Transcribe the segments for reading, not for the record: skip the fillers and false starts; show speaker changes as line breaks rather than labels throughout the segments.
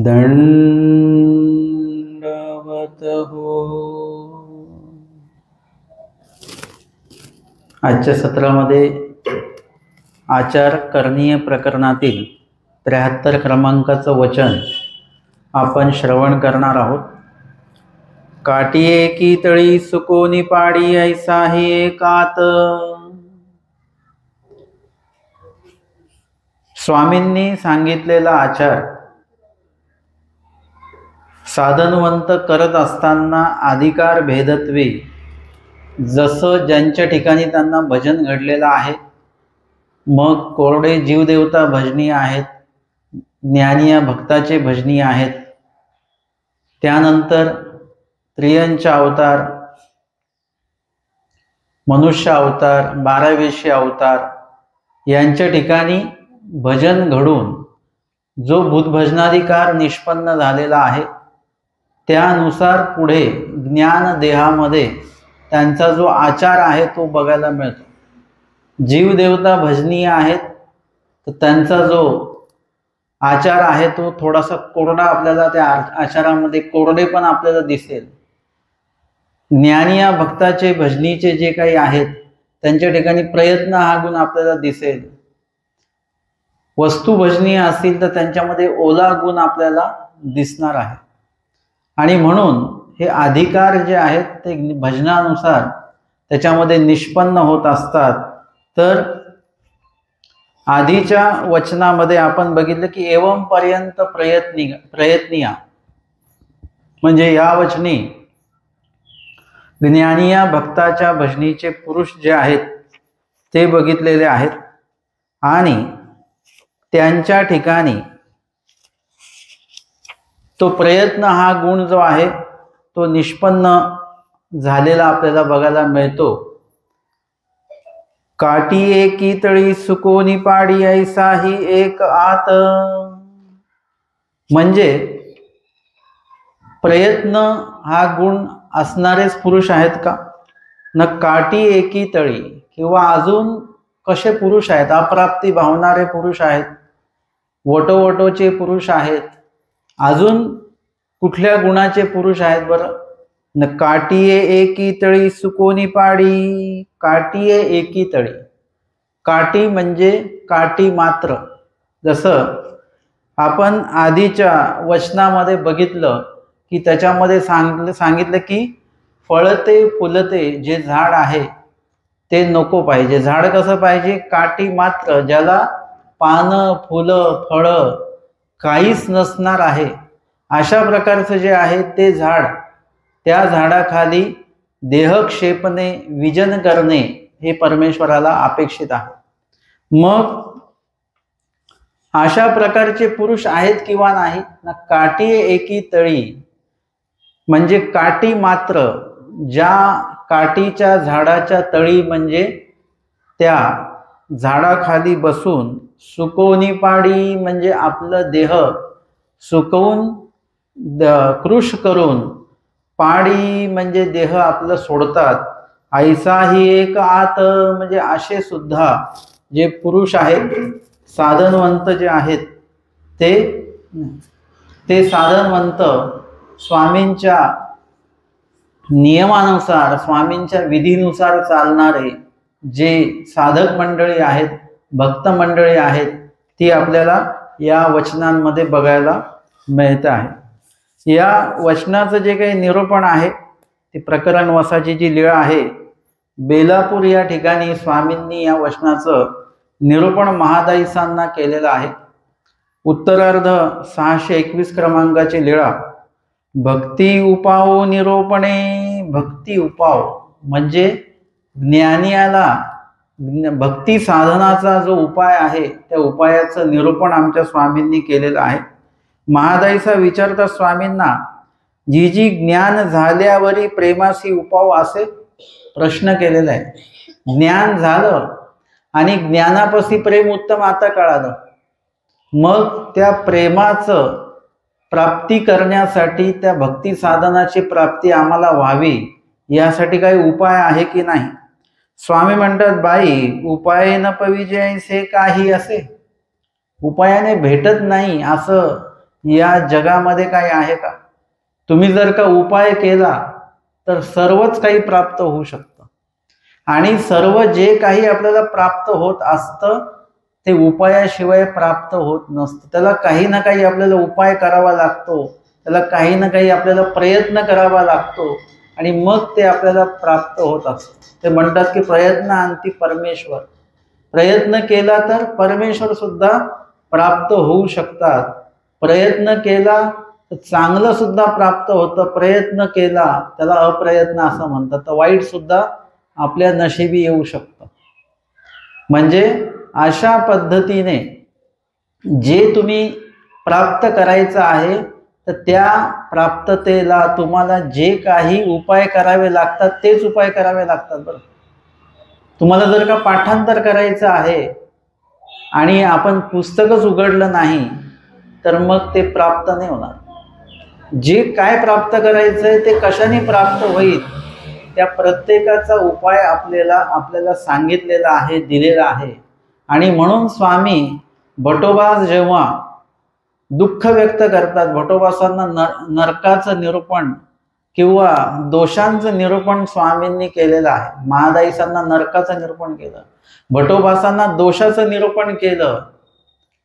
दंडवत हो। आजच्या सत्रामध्ये आचार करणीय प्रकरणातील 73 क्रमांकाचं वचन आपण श्रवण करणार आहोत। काठी एकी तळी सुकोनी पाडी ऐसा ही एकात। स्वामींनी सांगितलेला आचार साधनवंत करत असताना अधिकार भेदत्वे जसं ज्यांच्या ठिकाणी त्यांना भजन घडलेलं आहे, मग कोरडे जीवदेवता भजनीय आहेत, ज्ञानिया भक्ताचे भजनीय आहेत, त्यानंतर त्रियंच अवतार, मनुष्य अवतार, 12वेशी अवतार यांच्या ठिकाणी भजन घडून जो भूतभजनाधिकार निष्पन्न झालेला आहे, त्यानुसार पुढे ज्ञान देहामध्ये त्यांचा जो आचार आहे तो बघायला मिळतो। जीवदेवता भजनीय आहेत तर त्यांचा जो आचार आहे तो थोडासा कोरडा, आपल्याला त्या आचारामध्ये कोरडेपण आपल्याला दिसेल। ज्ञानिया भक्ताचे भजनीचे जे काही आहेत त्यांच्या ठिकाणी प्रयत्न हा गुण आपल्याला दिसेल। वस्तू भजनीय असतील तर त्यांच्यामध्ये ओला गुण आपल्याला दिसणार आहे। आणि म्हणून हे अधिकार जे आहेत ते भजनानुसार त्याच्यामध्ये निष्पन्न होत असतात। तर आधीच्या वचनामध्ये आपण बघितलं की एवं पर्यंत प्रयत्निया, म्हणजे या वचनी ज्ञानिया भक्ताच्या भजनीचे पुरुष जे आहेत ते बघितलेले आहेत आणि त्यांच्या ठिकाणी तो प्रयत्न हा गुण जो आहे तो निष्पन्न झालेला आपल्याला बघायला मिळतो। काठी एकी तळी सुकोनी पाडी ऐसा ही एक आत, म्हणजे प्रयत्न हा गुण असणारेच पुरुष आहेत का न? काठी एकी तळी किंवा अजून कसे पुरुष आहेत? अप्राप्ती भावणारे पुरुष आहेत, वटोवटोचे पुरुष आहेत, अजून कुठल्या गुणाचे पुरुष आहेत बरं? न काठीये एकी तळी सुकोनी पाडी। काठीये एकी तळी, काठी म्हणजे काठी मात्र। जसं आपण आधीच्या वचनामध्ये बघितलं की त्याच्यामध्ये सांगितलं की फळते फुलते जे झाड आहे ते नको पाहिजे। झाड कसं पाहिजे? काठी मात्र, ज्याला पानं, फुलं, फळं काहीच नसणार आहे, अशा प्रकारचं जे आहे ते झाड, त्या झाडाखाली देहक्षेपणे विजन करणे हे परमेश्वराला अपेक्षित आहे। मग अशा प्रकारचे पुरुष आहेत किंवा नाही ना? काठी एकी तळी म्हणजे काठी मात्र, ज्या काठीच्या झाडाच्या तळी म्हणजे त्या झाडाखाली बसून, सुकोनी पाडी म्हणजे आपलं देह सुकवून कृश करून, पाडी म्हणजे देह आपलं सोडतात, ऐसा ही एक आत म्हणजे असे सुद्धा जे पुरुष आहेत, साधनवंत जे आहेत ते साधनवंत स्वामींच्या नियमानुसार, स्वामींच्या विधीनुसार चालणारे जे साधक मंडळी आहेत, भक्त मंडळी आहेत, ती आपल्याला या वचनांमध्ये बघायला मिळत आहे। या वचनाचं जे काही निरूपण आहे ते प्रकरण वसाची जी लीळा आहे, बेलापूर या ठिकाणी स्वामींनी या वचनाचं निरूपण महादाईसांना केलेलं आहे। उत्तरार्ध 621 क्रमांकाची लीळा भक्ती उपाव निरूपणे। भक्ती उपाव म्हणजे ज्ञानियाला भक्ती साधनाचा जो उपाय आहे त्या उपायाचं निरूपण आमच्या स्वामींनी केलेलं आहे। महादाईसा विचारतात स्वामींना, जी जी ज्ञान झाल्यावरी प्रेमासी उपाव असे प्रश्न केलेला आहे। ज्ञान झालं आणि ज्ञानापाशी प्रेम उत्तम आता कळालं, मग त्या प्रेमाचं प्राप्ती करण्यासाठी, त्या भक्ती साधनाची प्राप्ती आम्हाला व्हावी यासाठी काही उपाय आहे की नाही? स्वामी म्हणतात, बाई उपाय न पविजयसे काही असे, उपायाने भेटत नाही असं या जगामध्ये काही आहे का? तुम्ही जर का उपाय केला तर सर्वच काही प्राप्त होऊ शकतं, आणि सर्व जे काही आपल्याला प्राप्त होत असतं ते उपायाशिवाय प्राप्त होत नसतं. त्याला काही ना काही आपल्याला उपाय करावा लागतो, त्याला काही ना काही आपल्याला प्रयत्न करावा लागतो, आणि मग ते आपल्याला प्राप्त होत असतं. ते म्हणतात की प्रयत्न अंती परमेश्वर. प्रयत्न केला तर परमेश्वर सुद्धा प्राप्त होऊ शकतात. प्रयत्न केला तर चांगलं सुद्धा प्राप्त होतं. प्रयत्न केला त्याला अप्रयत्न असं म्हणतात. तर वाईट सुद्धा आपल्या नशिबी येऊ शकतं. म्हणजे अशा पद्धतीने जे तुम्ही प्राप्त करायचं आहे तर त्या प्राप्ततेला तुम्हाला जे काही उपाय करावे लागतात तेच उपाय करावे लागतात. बरं, तुम्हाला जर का पाठांतर करायचं आहे आणि आपण पुस्तकच उघडलं नाही तर मग ते प्राप्त नाही होणार. जे काय प्राप्त करायचंय ते कशाने प्राप्त होईल त्या प्रत्येकाचा उपाय आपल्याला सांगितलेला आहे, दिलेला आहे. आणि म्हणून स्वामी भटोबास जेव्हा दुःख व्यक्त करतात, भटोबासांना नरकाचं निरूपण किंवा दोषांचं निरूपण स्वामींनी केलेलं आहे. महादाईसांना नरकाचं निरूपण केलं, भटोबासांना दोषाचं निरूपण केलं,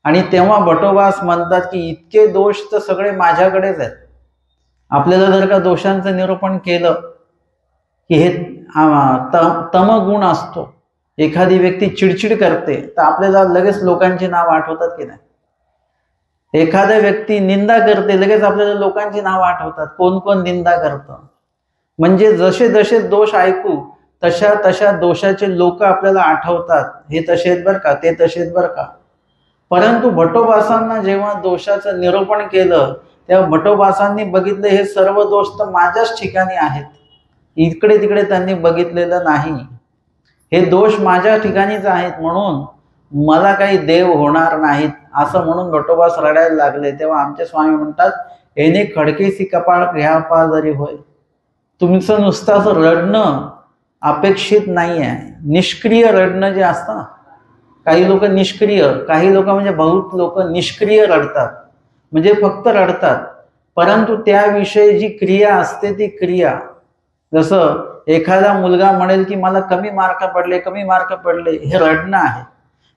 आणि तेव्हा भटोबास म्हणतात की इतके दोष तर सगळे माझ्याकडेच आहेत. आपल्याला जर का दोषांचं निरूपण केलं की हे तमगुण असतो, एखादी व्यक्ती चिडचिड करते तर आपल्याला लगेच लोकांची नाव आठवतात की नाही? एखाद्या व्यक्ती निंदा करते लगेच आपल्याला लोकांची नाव आठवतात. कोण कोण निंदा करतं? म्हणजे जसे जसे दोष ऐकू तशा तशा दोषाचे लोक आपल्याला आठवतात. हे तसेच बरं का, ते तसेच बरं का. परंतु भटोबासांना जेव्हा दोषाचं निरूपण केलं तेव्हा भटोबासांनी बघितलं हे सर्व दोष तर माझ्याच ठिकाणी आहेत, इकडे तिकडे त्यांनी बघितलेलं नाही. हे दोष माझ्या ठिकाणीच आहेत, म्हणून मला काही देव होणार नाहीत असं म्हणून भटोबास रडायला लागले. तेव्हा आमचे स्वामी म्हणतात, येणे खडकेसी कपाळ घ्या पा जरी होय. तुमचं नुसतं असं रडणं अपेक्षित नाही आहे. निष्क्रिय रडणं जे असतं ना, काही लोक निष्क्रिय, काही लोक म्हणजे बहुत लोक निष्क्रिय रडतात, म्हणजे फक्त रडतात, परंतु त्याविषयी जी क्रिया असते ती क्रिया, जसं एखादा मुलगा म्हणेल की मला कमी मार्क पडले, कमी मार्क पडले, हे रडणं आहे.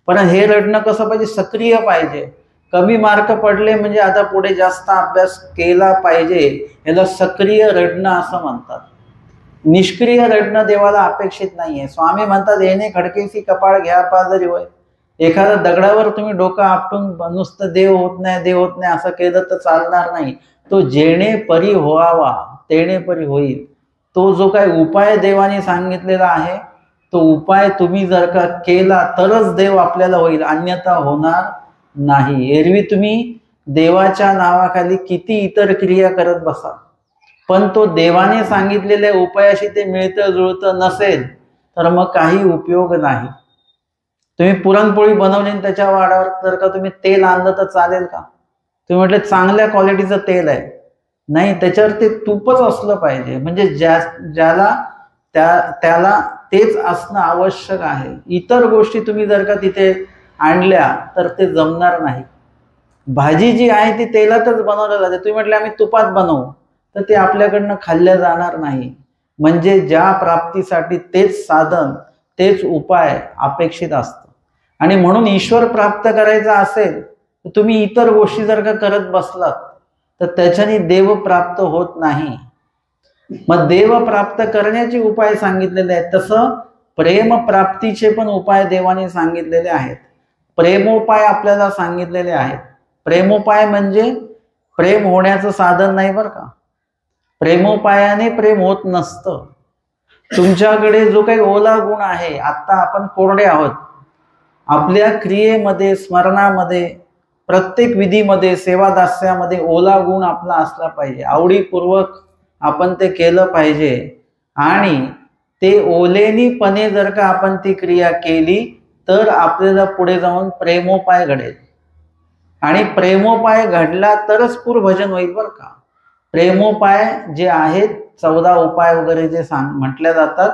पण हे रडणं कसं पाहिजे? सक्रिय पाहिजे. कमी मार्क पडले म्हणजे आता पुढे जास्त अभ्यास केला पाहिजे, याला सक्रिय रडणं असं म्हणतात. निष्क्रिय रडणं देवाला अपेक्षित नाहीये. स्वामी म्हणतात, येणे खडकेसी कपाळ घ्या पा जरी होय. एखाद्या दगडावर तुम्ही डोकं आपटून नुसतं देव होत नाही, देव होत नाही असं केलं तर चालणार नाही. तो जेणे परी व्हावा तेणे परी होईल. तो जो काही उपाय देवाने सांगितलेला आहे तो उपाय तुम्ही जर का केला तरच देव आपल्याला होईल, अन्यथा होणार नाही. एरवी तुम्ही देवाच्या नावाखाली किती इतर क्रिया करत बसा, पण तो देवाने सांगितलेल्या उपायाशी ते मिळतं जुळतं नसेल तर मग काही उपयोग नाही. तुम्ही पुरणपोळी बनवली आणि त्याच्या वाड्यावर जर का तुम्ही तेल आणलं तर चालेल का? तुम्ही म्हटले चांगल्या क्वालिटीचं तेल आहे, नाही, त्याच्यावर ते तूपच असलं पाहिजे. म्हणजे ज्याला त्याला तेच असणं आवश्यक आहे. इतर गोष्टी तुम्ही जर का तिथे आणल्या तर ते जमणार नाही. भाजी जी आहे ती तेलातच बनवल्या जाते, तुम्ही म्हटले आम्ही तुपात बनवू तर ते आपल्याकडनं खाल्ल्या जाणार नाही. म्हणजे ज्या प्राप्तीसाठी तेच साधन, तेच उपाय अपेक्षित असतं. आणि म्हणून ईश्वर प्राप्त करायचा असेल तर तुम्ही इतर गोष्टी जर का करत बसलात तर त्याच्याने देव प्राप्त होत नाही. मग देव प्राप्त करण्याचे उपाय सांगितलेले आहेत, तसं प्रेम प्राप्तीचे पण उपाय देवाने सांगितलेले आहेत. प्रेमोपाय आपल्याला सांगितलेले आहेत. प्रेमोपाय म्हणजे प्रेम होण्याचं साधन नाही बरं का. प्रेमोपायाने प्रेम होत नसतं. तुमच्याकडे जो काही ओला गुण आहे, आता आपण कोरडे आहोत, आपल्या क्रियेमध्ये, स्मरणामध्ये, प्रत्येक विधीमध्ये, सेवादास्यामध्ये ओला गुण आपला असला पाहिजे. आवडीपूर्वक आपण ते केलं पाहिजे. आणि ते ओलेनीपणे जर का आपण ती क्रिया केली तर आपल्याला पुढे जाऊन प्रेमोपाय घडेल. आणि प्रेमोपाय घडला तरच पूर भजन होईल बरं का. प्रेमोपाय जे आहेत, 14 उपाय वगैरे जे म्हटल्या जातात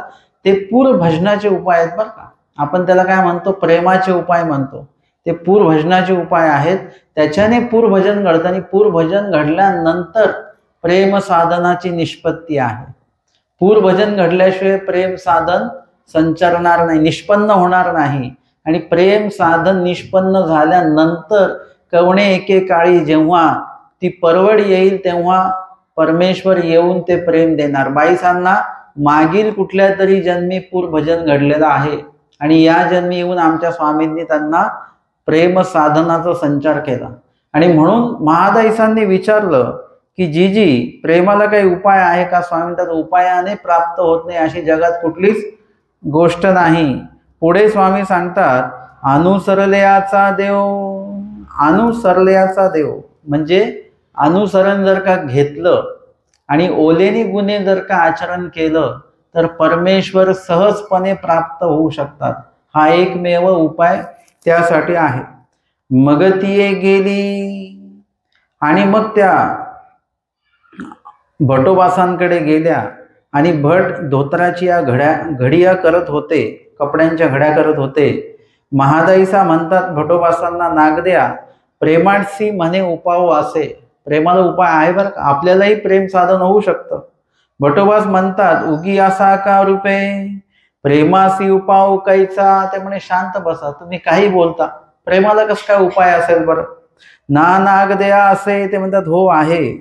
ते पूर भजनाचे उपाय आहेत बरं का. आपण त्याला काय म्हणतो? प्रेमाचे उपाय म्हणतो. ते पूरभजनाचे उपाय आहेत. त्याच्याने पूरभजन घडतं आणि पूरभजन घडल्यानंतर प्रेम साधनाची निष्पत्ती आहे. पूरभजन घडल्याशिवाय प्रेम साधन संचारणार नाही, निष्पन्न होणार नाही. आणि प्रेम साधन निष्पन्न झाल्यानंतर कवणे एकेकाळी जेव्हा ती परवड येईल तेव्हा परमेश्वर येऊन ते प्रेम देणार. बाईसांना मागील कुठल्या तरी जन्मी पूरभजन घडलेलं आहे आणि या जन्मी येऊन आमच्या स्वामींनी त्यांना प्रेम साधनाचा संचार केला. आणि म्हणून महादाईसांनी विचारलं की जीजी प्रेमाला काही उपाय आहे का? स्वामी म्हणतात उपायाने प्राप्त होत नाही अशी जगात कुठलीच गोष्ट नाही. पुढे स्वामी सांगतात अनुसरल्याचा देव. अनुसरल्याचा देव म्हणजे अनुसरण जर का घेतलं आणि ओलेनी गुन्हे जर का आचरण केलं तर परमेश्वर सहजपणे प्राप्त होऊ शकतात. हा एकमेव उपाय त्यासाठी आहे. मग ती गेली आणि मग त्या भटोबासांकडे गेल्या आणि भट धोत्राची या घडिया करत होते, कपड्यांच्या घड्या करत होते. महादाईसा म्हणतात भटोबासांना नागद्या प्रेमाशी म्हणे उपाव असे. प्रेमाला उपाय आहे बरं का, आपल्यालाही प्रेम साधन होऊ शकतं. भटोबास म्हणतात उगी असा का रूपे प्रेमासी उपाव कैचा. ते म्हणे शांत बसा, तुम्ही काही बोलता, प्रेमाला कसं काय उपाय असेल बरं? ना नागद्या असे. ते म्हणतात हो आहे.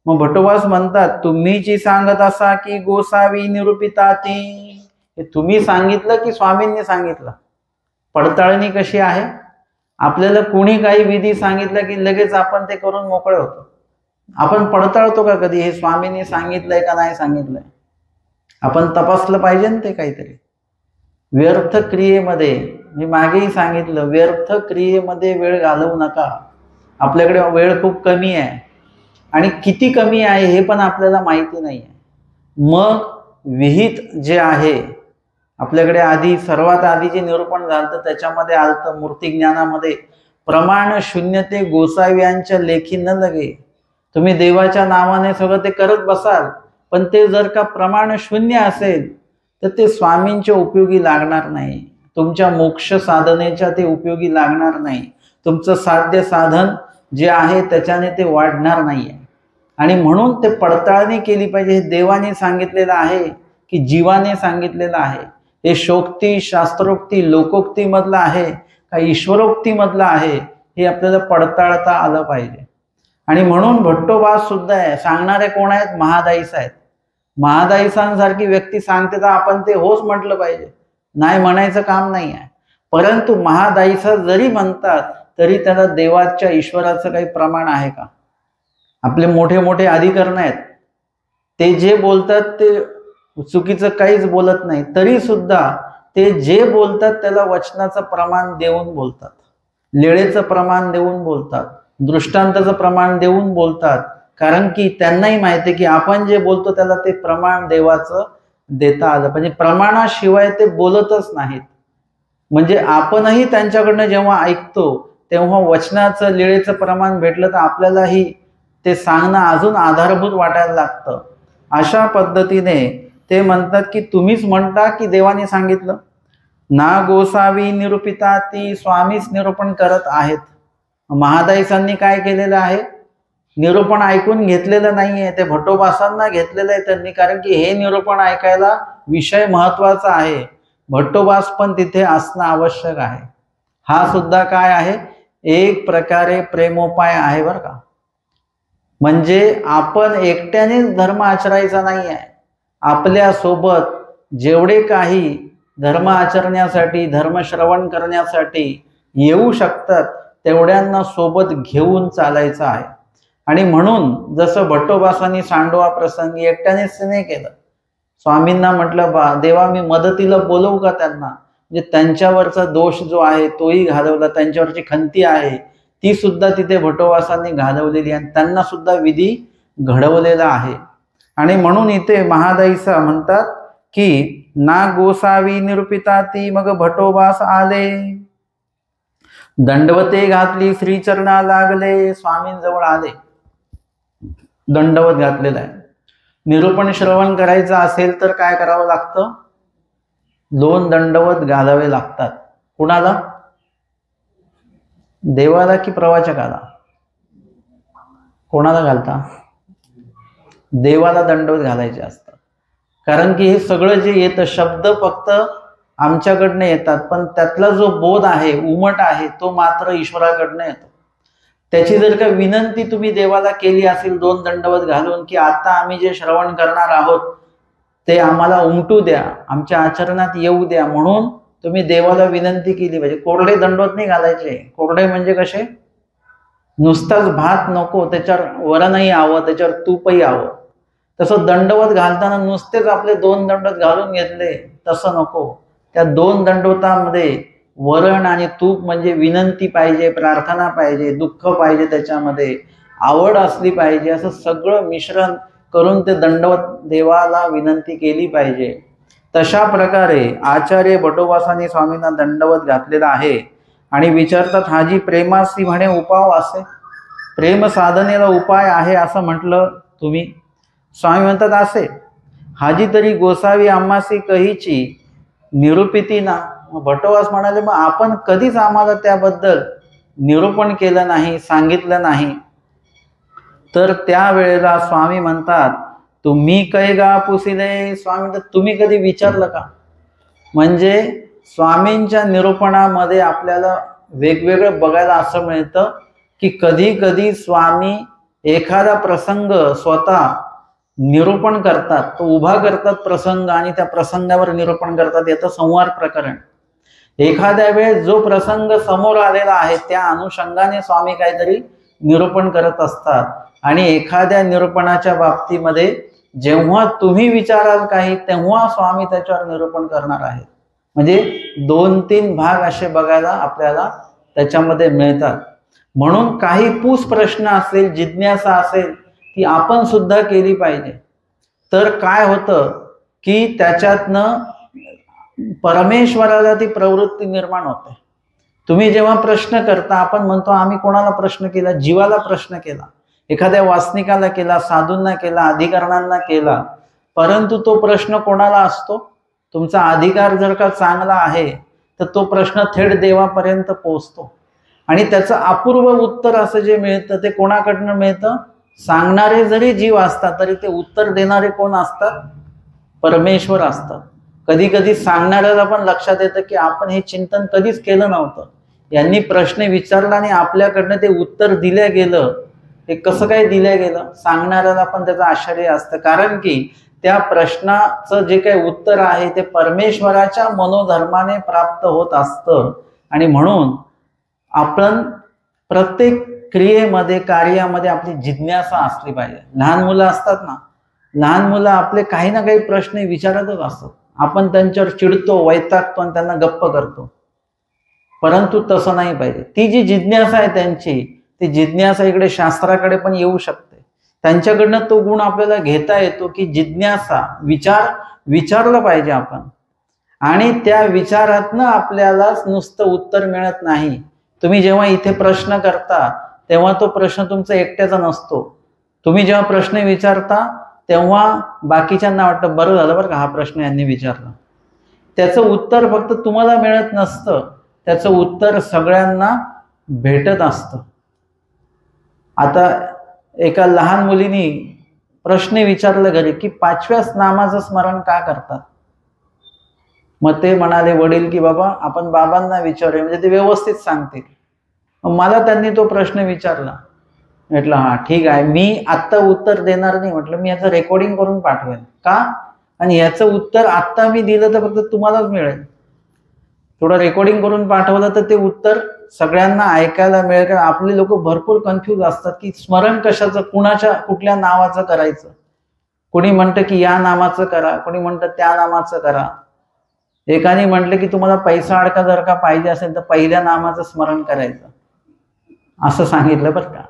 मग भटोबास म्हणतात तुम्ही जी सांगत असा की गोसावी निरूपिता ती. हे तुम्ही सांगितलं की स्वामींनी सांगितलं? पडताळणी कशी आहे? आपल्याला कुणी काही विधी सांगितलं की लगेच आपण ते करून मोकळे होतो. आपण पडताळतो का कधी हे स्वामींनी सांगितलंय का नाही सांगितलंय? आपण तपासलं पाहिजे ना ते काहीतरी. व्यर्थ क्रियेमध्ये, मी मागेही सांगितलं, व्यर्थ क्रियेमध्ये वेळ घालवू नका. आपल्याकडे वेळ खूप कमी आहे आणि किती कमी आहे हे पण आपल्याला माहिती नाही आहे. मग विहित जे आहे आपल्याकडे आधी सर्वात आधी जे निरूपण झालं तर त्याच्यामध्ये आलं मूर्तिज्ञानामध्ये प्रमाण शून्य ते गोसाव्यांच्या लेखी न लगे. तुम्ही देवाच्या नावाने सगळं ते करत बसाल पण ते जर का प्रमाण शून्य असेल तर ते स्वामींच्या उपयोगी लागणार नाही. तुमच्या मोक्ष साधनेच्या ते उपयोगी लागणार नाही. तुमचं साध्य साधन जे आहे त्याच्याने ते वाढणार नाही आहे. आणि म्हणून ते पडताळणी केली पाहिजे. हे देवाने सांगितलेलं आहे की जीवाने सांगितलेलं आहे? हे शोक्ती शास्त्रोक्ती लोकोक्ती मधलं आहे का ईश्वरोक्ती मधलं आहे? हे आपल्याला पडताळता आलं पाहिजे. आणि म्हणून भट्टोबास सुद्धा आहे. सांगणारे कोण आहेत? महादाईस आहेत. महादाईसांसारखी व्यक्ती सांगते तर आपण ते होच म्हटलं पाहिजे, नाही म्हणायचं काम नाही आहे. परंतु महादाईसा जरी म्हणतात तरी त्याला देवाच्या ईश्वराचं काही प्रमाण आहे का? आपले मोठे मोठे अधिकरण आहेत, ते जे बोलतात ते चुकीचं काहीच बोलत नाही, तरी सुद्धा ते जे बोलतात त्याला वचनाचं प्रमाण देऊन बोलतात, लेळेचं प्रमाण देऊन बोलतात, दृष्टांताचं प्रमाण देऊन बोलतात. कारण की त्यांनाही माहिती आहे की आपण जे बोलतो त्याला ते प्रमाण देवाचं देता आलं म्हणजे प्रमाणाशिवाय ते बोलतच नाहीत. म्हणजे आपणही त्यांच्याकडनं जेव्हा ऐकतो तेव्हा वचनाचं लेळेचं प्रमाण भेटलं तर आपल्यालाही ते सांगणं अजून आधारभूत वाटायला लागतं. अशा पद्धतीने ते म्हणतात की तुम्हीच म्हणता की देवाने सांगितलं. ना गोसावी निरूपिता ती. स्वामीच निरूपण करत आहेत. महादाईसांनी काय केलेलं आहे? निरूपण ऐकून घेतलेलं नाहीये, ते भट्टोबासांना घेतलेलं आहे त्यांनी. कारण की हे निरूपण ऐकायला विषय महत्वाचा आहे. भट्टोबास पण तिथे असणं आवश्यक आहे. हा सुद्धा काय आहे? एक प्रकारे प्रेमोपाय आहे बरं का. म्हणजे आपण एकट्यानेच धर्म आचरायचा नाही आहे. आपल्या सोबत जेवढे काही धर्म आचरण्यासाठी धर्म श्रवण करण्यासाठी येऊ शकतात तेवढ्यांना सोबत घेऊन चालायचं आहे. आणि म्हणून जसं भट्टोबासांनी सांडोवा प्रसंगी एकट्यानेच नाही केलं. स्वामींना म्हटलं बा देवा मी मदतीला बोलवू का त्यांना? म्हणजे त्यांच्यावरचा दोष जो आहे तोही घालवला, त्यांच्यावरची खंती आहे ती सुद्धा तिथे भट्टोबासांनी घालवलेली आणि त्यांना सुद्धा विधी घडवलेला आहे. आणि म्हणून इथे महादाईसा म्हणतात की ना गोसावी निरूपिता ती. मग भट्टोबास आले, दंडवते घातली, श्रीचरणा लागले, स्वामींजवळ आले, दंडवत घातलेला आहे. निरूपण श्रवण करायचं असेल तर काय करावं लागतं? 2 दंडवत घालावे लागतात. कुणाला? देवाला की प्रवाचकाला? कोणाला घालता? देवाला दंडवत घालायचे असतात. कारण की हे सगळं जे येतं शब्द फक्त आमच्याकडनं येतात, पण त्यातला जो बोध आहे, उमट आहे, तो मात्र ईश्वराकडनं येतो. त्याची जर का विनंती तुम्ही देवाला केली असेल 2 दंडवत घालून की आता आम्ही जे श्रवण करणार आहोत ते आम्हाला उमटू द्या, आमच्या आचरणात येऊ द्या, म्हणून तुम्ही देवाला विनंती केली पाहिजे. कोरडे दंडवत नाही घालायचे. कोरडे म्हणजे कसे? नुसताच भात नको, त्याच्यावर वरणही हवं, त्याच्यावर तूपही हवं. तसं दंडवत घालताना नुसतेच आपले 2 दंडवत घालून घेतले तसं नको. त्या 2 दंडवतामध्ये वरण आणि तूप म्हणजे विनंती पाहिजे, प्रार्थना पाहिजे, दुःख पाहिजे, त्याच्यामध्ये आवड असली पाहिजे. असं सगळं मिश्रण करून ते दंडवत देवाला विनंती केली पाहिजे. तशा प्रकारे आचार्य भटोबासांनी स्वामींना दंडवत घातलेला आहे. आणि विचारतात, हा जी प्रेमासी म्हणे उपाव असे, प्रेम साधनेला उपाय आहे असं म्हटलं तुम्ही. स्वामी म्हणतात असे, हाजी तरी गोसावी आम्हासी कहीची निरूपिती ना. भटोबास म्हणाले, मग आपण कधीच आम्हाला त्याबद्दल निरूपण केलं नाही, सांगितलं नाही. तर त्यावेळेला स्वामी म्हणतात, तुम्ही कै गा पुसिले. स्वामी म्हणतात, तुम्ही कधी विचारलं का? म्हणजे स्वामींच्या निरूपणामध्ये आपल्याला वेगवेगळं बघायला असं मिळतं की कधी कधी स्वामी एखादा प्रसंग स्वतः निरूपण करतात, तो उभा करतात प्रसंग आणि त्या प्रसंगावर निरूपण करतात. याचं संवाद प्रकरण. एखाद्या वेळेस जो प्रसंग समोर आलेला आहे त्या अनुषंगाने स्वामी काहीतरी निरूपण करत असतात. आणि एखाद्या निरूपणाच्या बाबतीमध्ये जेव्हा तुम्ही विचाराल काही तेव्हा स्वामी त्याच्यावर निरूपण करणार आहेत. म्हणजे 2-3 भाग असे बघायला आपल्याला त्याच्यामध्ये मिळतात. म्हणून काही पूस प्रश्न असेल, जिज्ञासा असेल ती आपण सुद्धा केली पाहिजे. तर काय होतं की त्याच्यातनं परमेश्वराला ती प्रवृत्ती निर्माण होते. तुम्ही जेव्हा प्रश्न करता, आपण म्हणतो आम्ही कोणाला प्रश्न केला? जीवाला प्रश्न केला, एखाद्या वासनिकाला केला, साधूंना केला, अधिकारांना केला. परंतु तो प्रश्न कोणाला असतो? तुमचा अधिकार जर का चांगला आहे तर तो प्रश्न थेट देवापर्यंत पोहोचतो. आणि त्याचं अपूर्व उत्तर असं जे मिळतं ते कोणाकडनं मिळतं? सांगणारे जरी जीव असतात तरी ते उत्तर देणारे कोण असतात? परमेश्वर असतात. कधी कधी सांगणाऱ्याला पण लक्षात येतं की आपण हे चिंतन कधीच केलं नव्हतं, यांनी प्रश्न विचारला आणि आपल्याकडनं ते उत्तर दिलं गेलं. हे कसं काय दिलं गेलं? सांगणाऱ्याला पण त्याचं आश्चर्य असतं. कारण की त्या प्रश्नाचं जे काही उत्तर आहे ते परमेश्वराच्या मनोधर्माने प्राप्त होत असतं. आणि म्हणून आपण प्रत्येक क्रियेमध्ये, कार्यामध्ये आपली जिज्ञासा असली पाहिजे. लहान मुलं असतात ना, लहान मुलं आपले काही ना काही प्रश्न विचारतच असतात. आपण त्यांच्यावर चिडतो, वैतागतो आणि त्यांना गप्प करतो. परंतु तसं नाही पाहिजे. ती जी जिज्ञासा आहे त्यांची, ती जिज्ञासा इकडे शास्त्राकडे पण येऊ शकते. त्यांच्याकडनं तो गुण आपल्याला घेता येतो की जिज्ञासा, विचारलं पाहिजे आपण. आणि त्या विचारातनं आपल्याला नुसतं उत्तर मिळत नाही. तुम्ही जेव्हा इथे प्रश्न करता तेव्हा तो प्रश्न तुमचा एकट्याचा नसतो. तुम्ही जेव्हा प्रश्न विचारता तेव्हा बाकीच्यांना वाटतं बरं झालं बरं का हा प्रश्न यांनी विचारला. त्याचं उत्तर फक्त तुम्हाला मिळत नसतं, त्याचं उत्तर सगळ्यांना भेटत असतं. आता एका लहान मुलीने प्रश्न विचारला घरी की 5व्या नामाचं स्मरण का करतात? मग ते म्हणाले वडील की बाबा आपण बाबांना विचारूया, म्हणजे ते व्यवस्थित सांगतील. मला त्यांनी तो प्रश्न विचारला. म्हटलं हा ठीक आहे, मी आत्ता उत्तर देणार नाही. म्हटलं मी याचं रेकॉर्डिंग करून पाठवेन. का? आणि याचं उत्तर आत्ता मी दिलं तर फक्त तुम्हालाच मिळेल. थोडं रेकॉर्डिंग करून पाठवलं तर ते उत्तर सगळ्यांना ऐकायला मिळेल. कारण आपले लोक भरपूर कन्फ्यूज असतात की स्मरण कशाचं, कुठल्या नावाचं करायचं. कोणी म्हणतं की या नामाचं करा, कोणी म्हणतं त्या नामाचं करा. एकाने म्हटलं की तुम्हाला पैसा अडका जर का पाहिजे असेल तर पहिल्या नामाचं स्मरण करायचं, असं सांगितलं बरं का.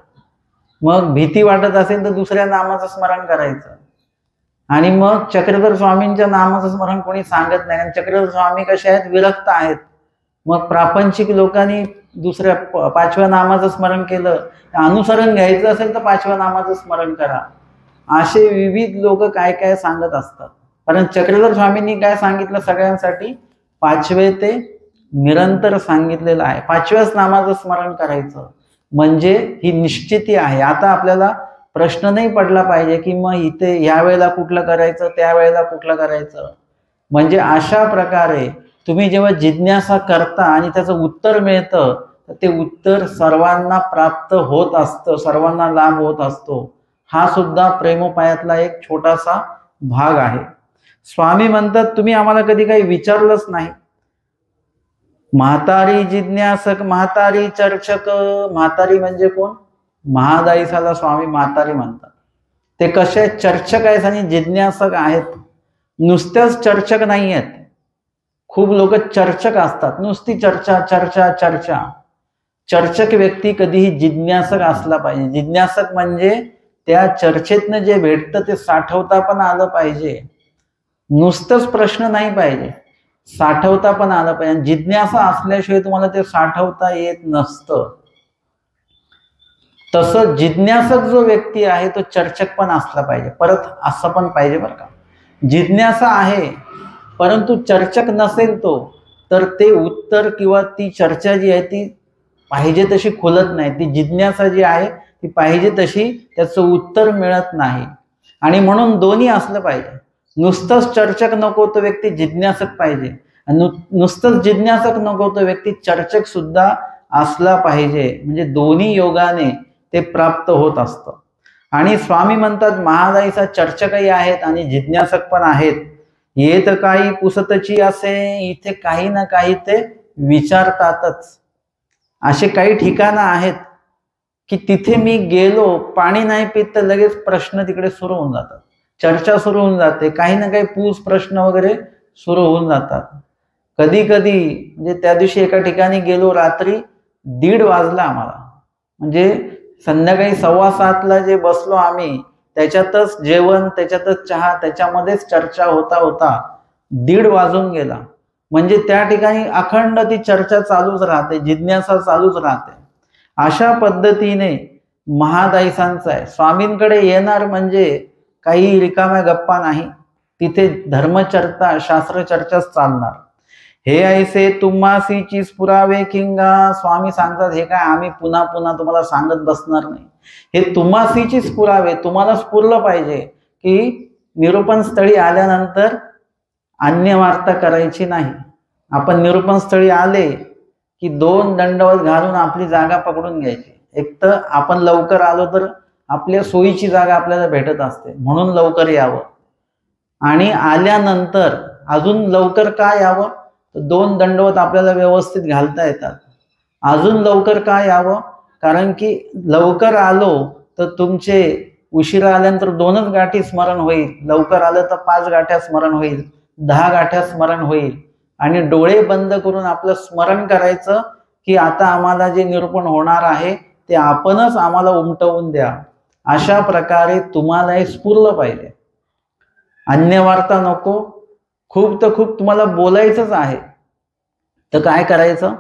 मग भीती वाटत असेल तर दुसऱ्या नामाचं स्मरण करायचं. आणि मग चक्रधर स्वामींच्या नामाचं स्मरण कोणी सांगत नाही, कारण चक्रधर स्वामी कसे आहेत? विरक्त आहेत. मग प्रापंचिक लोकांनी दुसऱ्या 5व्या नामाचं स्मरण केलं. अनुसरण घ्यायचं असेल तर 5व्या नामाचं स्मरण करा. असे विविध लोक काय काय सांगत असतात. कारण चक्रधर स्वामींनी काय सांगितलं? सगळ्यांसाठी 5वे ते निरंतर सांगितलेलं आहे. 5व्याच नामाचं स्मरण करायचं म्हणजे ही निश्चिती आहे. आता आपल्याला प्रश्न नाही पडला पाहिजे की मग इथे ह्या वेळेला कुठलं करायचं, त्या वेळेला कुठलं करायचं. म्हणजे अशा प्रकारे तुम्ही जेव्हा जिज्ञासा करता आणि त्याचं उत्तर मिळतं तर ते उत्तर सर्वांना प्राप्त होत असतं, सर्वांना लाभ होत असतो. हा सुद्धा प्रेमोपायातला एक छोटासा भाग आहे. स्वामी म्हणतात तुम्ही आम्हाला कधी काही विचारलंच नाही. म्हातारी जिज्ञासक, म्हातारी चर्चक. म्हातारी म्हणजे कोण? महादायिसाला स्वामी म्हातारी म्हणतात. ते कसे चर्चक आहेत आणि जिज्ञासक आहेत. नुसतेच चर्चक नाही आहेत. खूप लोक चर्चक असतात, नुसती चर्चा चर्चा चर्चा. चर्चक व्यक्ती कधीही जिज्ञासक असला पाहिजे. जिज्ञासक म्हणजे त्या चर्चेतनं जे भेटतं ते साठवता पण आलं पाहिजे. नुसतंच प्रश्न नाही पाहिजे, साठवता पण आलं पाहिजे. जिज्ञासा असल्याशिवाय तुम्हाला ते साठवता येत नसतं. तसं जिज्ञासक जो व्यक्ती आहे तो चर्चक पण असला पाहिजे. परत असं पण पाहिजे बरं का, जिज्ञासा आहे परंतु चर्चक नसेल तो, तर ते उत्तर किंवा ती चर्चा जी आहे ती पाहिजे तशी खुलत नाही. ती जिज्ञासा जी आहे ती पाहिजे तशी त्याचं उत्तर मिळत नाही. आणि म्हणून दोन्ही असलं पाहिजे. नुसतंच चर्चक नको तो व्यक्ती जिज्ञासक पाहिजे, आणि नुसतंच जिज्ञासक नको तो व्यक्ती चर्चक सुद्धा असला पाहिजे. म्हणजे दोन्ही योगाने ते प्राप्त होत असतं. आणि स्वामी म्हणतात महादायीचा चर्चकही आहेत आणि जिज्ञासक पण आहेत. येत काही पुसतची असे, इथे काही ना काही ते विचारतातच. असे काही ठिकाणं आहेत की तिथे मी गेलो, पाणी नाही पित तर लगेच प्रश्न तिकडे सुरू होऊन जातात, चर्चा सुरू होऊन जाते, काही ना काही पूस प्रश्न वगैरे सुरू होऊन जातात. कधी कधी म्हणजे त्या दिवशी एका ठिकाणी गेलो, रात्री 1:30 वाजला आम्हाला. म्हणजे संध्याकाळी 6:15ला जे बसलो आम्ही त्याच्यातच जेवण, त्याच्यातच चहा, त्याच्यामध्येच चर्चा होता होता 1:30 वाजून गेला. म्हणजे त्या ठिकाणी अखंड ती चर्चा चालूच राहते, जिज्ञासा चालूच राहते. अशा पद्धतीने महादायीसांचं आहे. स्वामींकडे येणार म्हणजे काही रिकाम्या गप्पा नाही, तिथे धर्मचर्चा शास्त्रचर्चाच चालणार. हे ऐसे तुम्हासीचीच पुरावे किंगा. स्वामी सांगतात हे काय आम्ही पुन्हा पुन्हा तुम्हाला सांगत बसणार नाही. हे तुम्हासीचीच पुरावे, तुम्हाला स्फुरलं पाहिजे की निरूपण स्थळी आल्यानंतर अन्य वार्ता करायची नाही. आपण निरूपण स्थळी आले की 2 दंडवत घालून आपली जागा पकडून घ्यायची. एक तर आपण लवकर आलो तर आपल्या सोयीची जागा आपल्याला भेटत असते, म्हणून लवकर यावं. आणि आल्यानंतर अजून लवकर का यावं, तर 2 दंडवत आपल्याला व्यवस्थित घालता येतात. अजून लवकर का यावं, कारण की लवकर आलो तर तुमचे उशिरा आल्यानंतर 2च गाठी स्मरण होईल, लवकर आलं तर 5 गाठ्या स्मरण होईल, 10 गाठ्या स्मरण होईल. आणि डोळे बंद करून आपलं स्मरण करायचं की आता आम्हाला जे निरूपण होणार आहे ते आपणच आम्हाला उमटवून द्या. अशा प्रकारे तुम्हालाही स्फुरलं पाहिजे. अन्य वार्ता नको. खूप तर खूप तुम्हाला बोलायचंच आहे तर काय करायचं,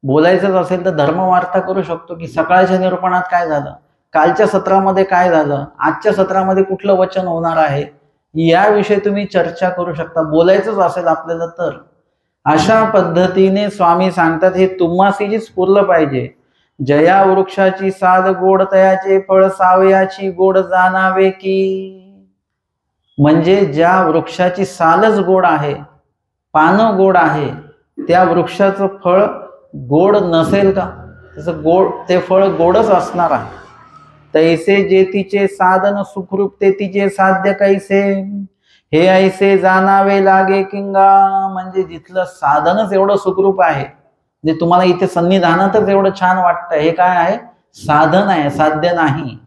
बोलायचंच असेल तर धर्मवार्ता करू शकतो की सकाळच्या निरूपणात काय झालं, कालच्या सत्रामध्ये काय झालं, आजच्या सत्रामध्ये कुठलं वचन होणार आहे, याविषयी तुम्ही चर्चा करू शकता, बोलायचंच असेल आपल्याला तर. अशा पद्धतीने स्वामी सांगतात हे तुम्हासीच स्फुरलं पाहिजे. जया वृक्षाची साध गोड तयाचे फळ सावयाची गोड जाणावे की. म्हणजे ज्या वृक्षाची सालच गोड आहे, पानं गोड आहे, त्या वृक्षाचं फळ गोड नसेल का? त्याचं गोड, ते फळ गोडच असणार आहे. तैसे जे तिचे साधन सुखरूप ते तिचे साध्य कैसे. हे ऐसे जाणावे लागे किंगा. म्हणजे जिथलं साधनच एवढं सुखरूप आहे, जे तुम्हाला इथे सन्निधानातच एवढं छान वाटतं, हे काय आहे, साधन आहे, साध्य नाही.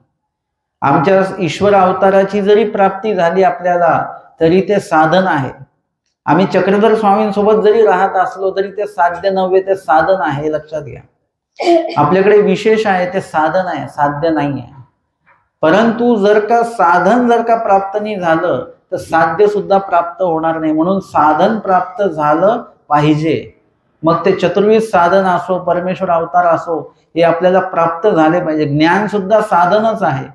आमच्या ईश्वर अवताराची जरी प्राप्ती झाली आपल्याला तरी ते साधन आहे. आम्ही चक्रधर स्वामींसोबत जरी राहत असलो तरी ते साध्य नव्हे, ते साधन आहे, लक्षात घ्या. आपल्याकडे विशेष आहे ते साधन आहे, साध्य नाही आहे. परंतु जर का साधन जर का प्राप्त नाही झालं तर साध्य सुद्धा प्राप्त होणार नाही. म्हणून साधन प्राप्त झालं पाहिजे. मग ते चतुर्विध साधन असो, परमेश्वर अवतार असो, हे आपल्याला प्राप्त झाले पाहिजे. ज्ञान सुद्धा साधनच आहे.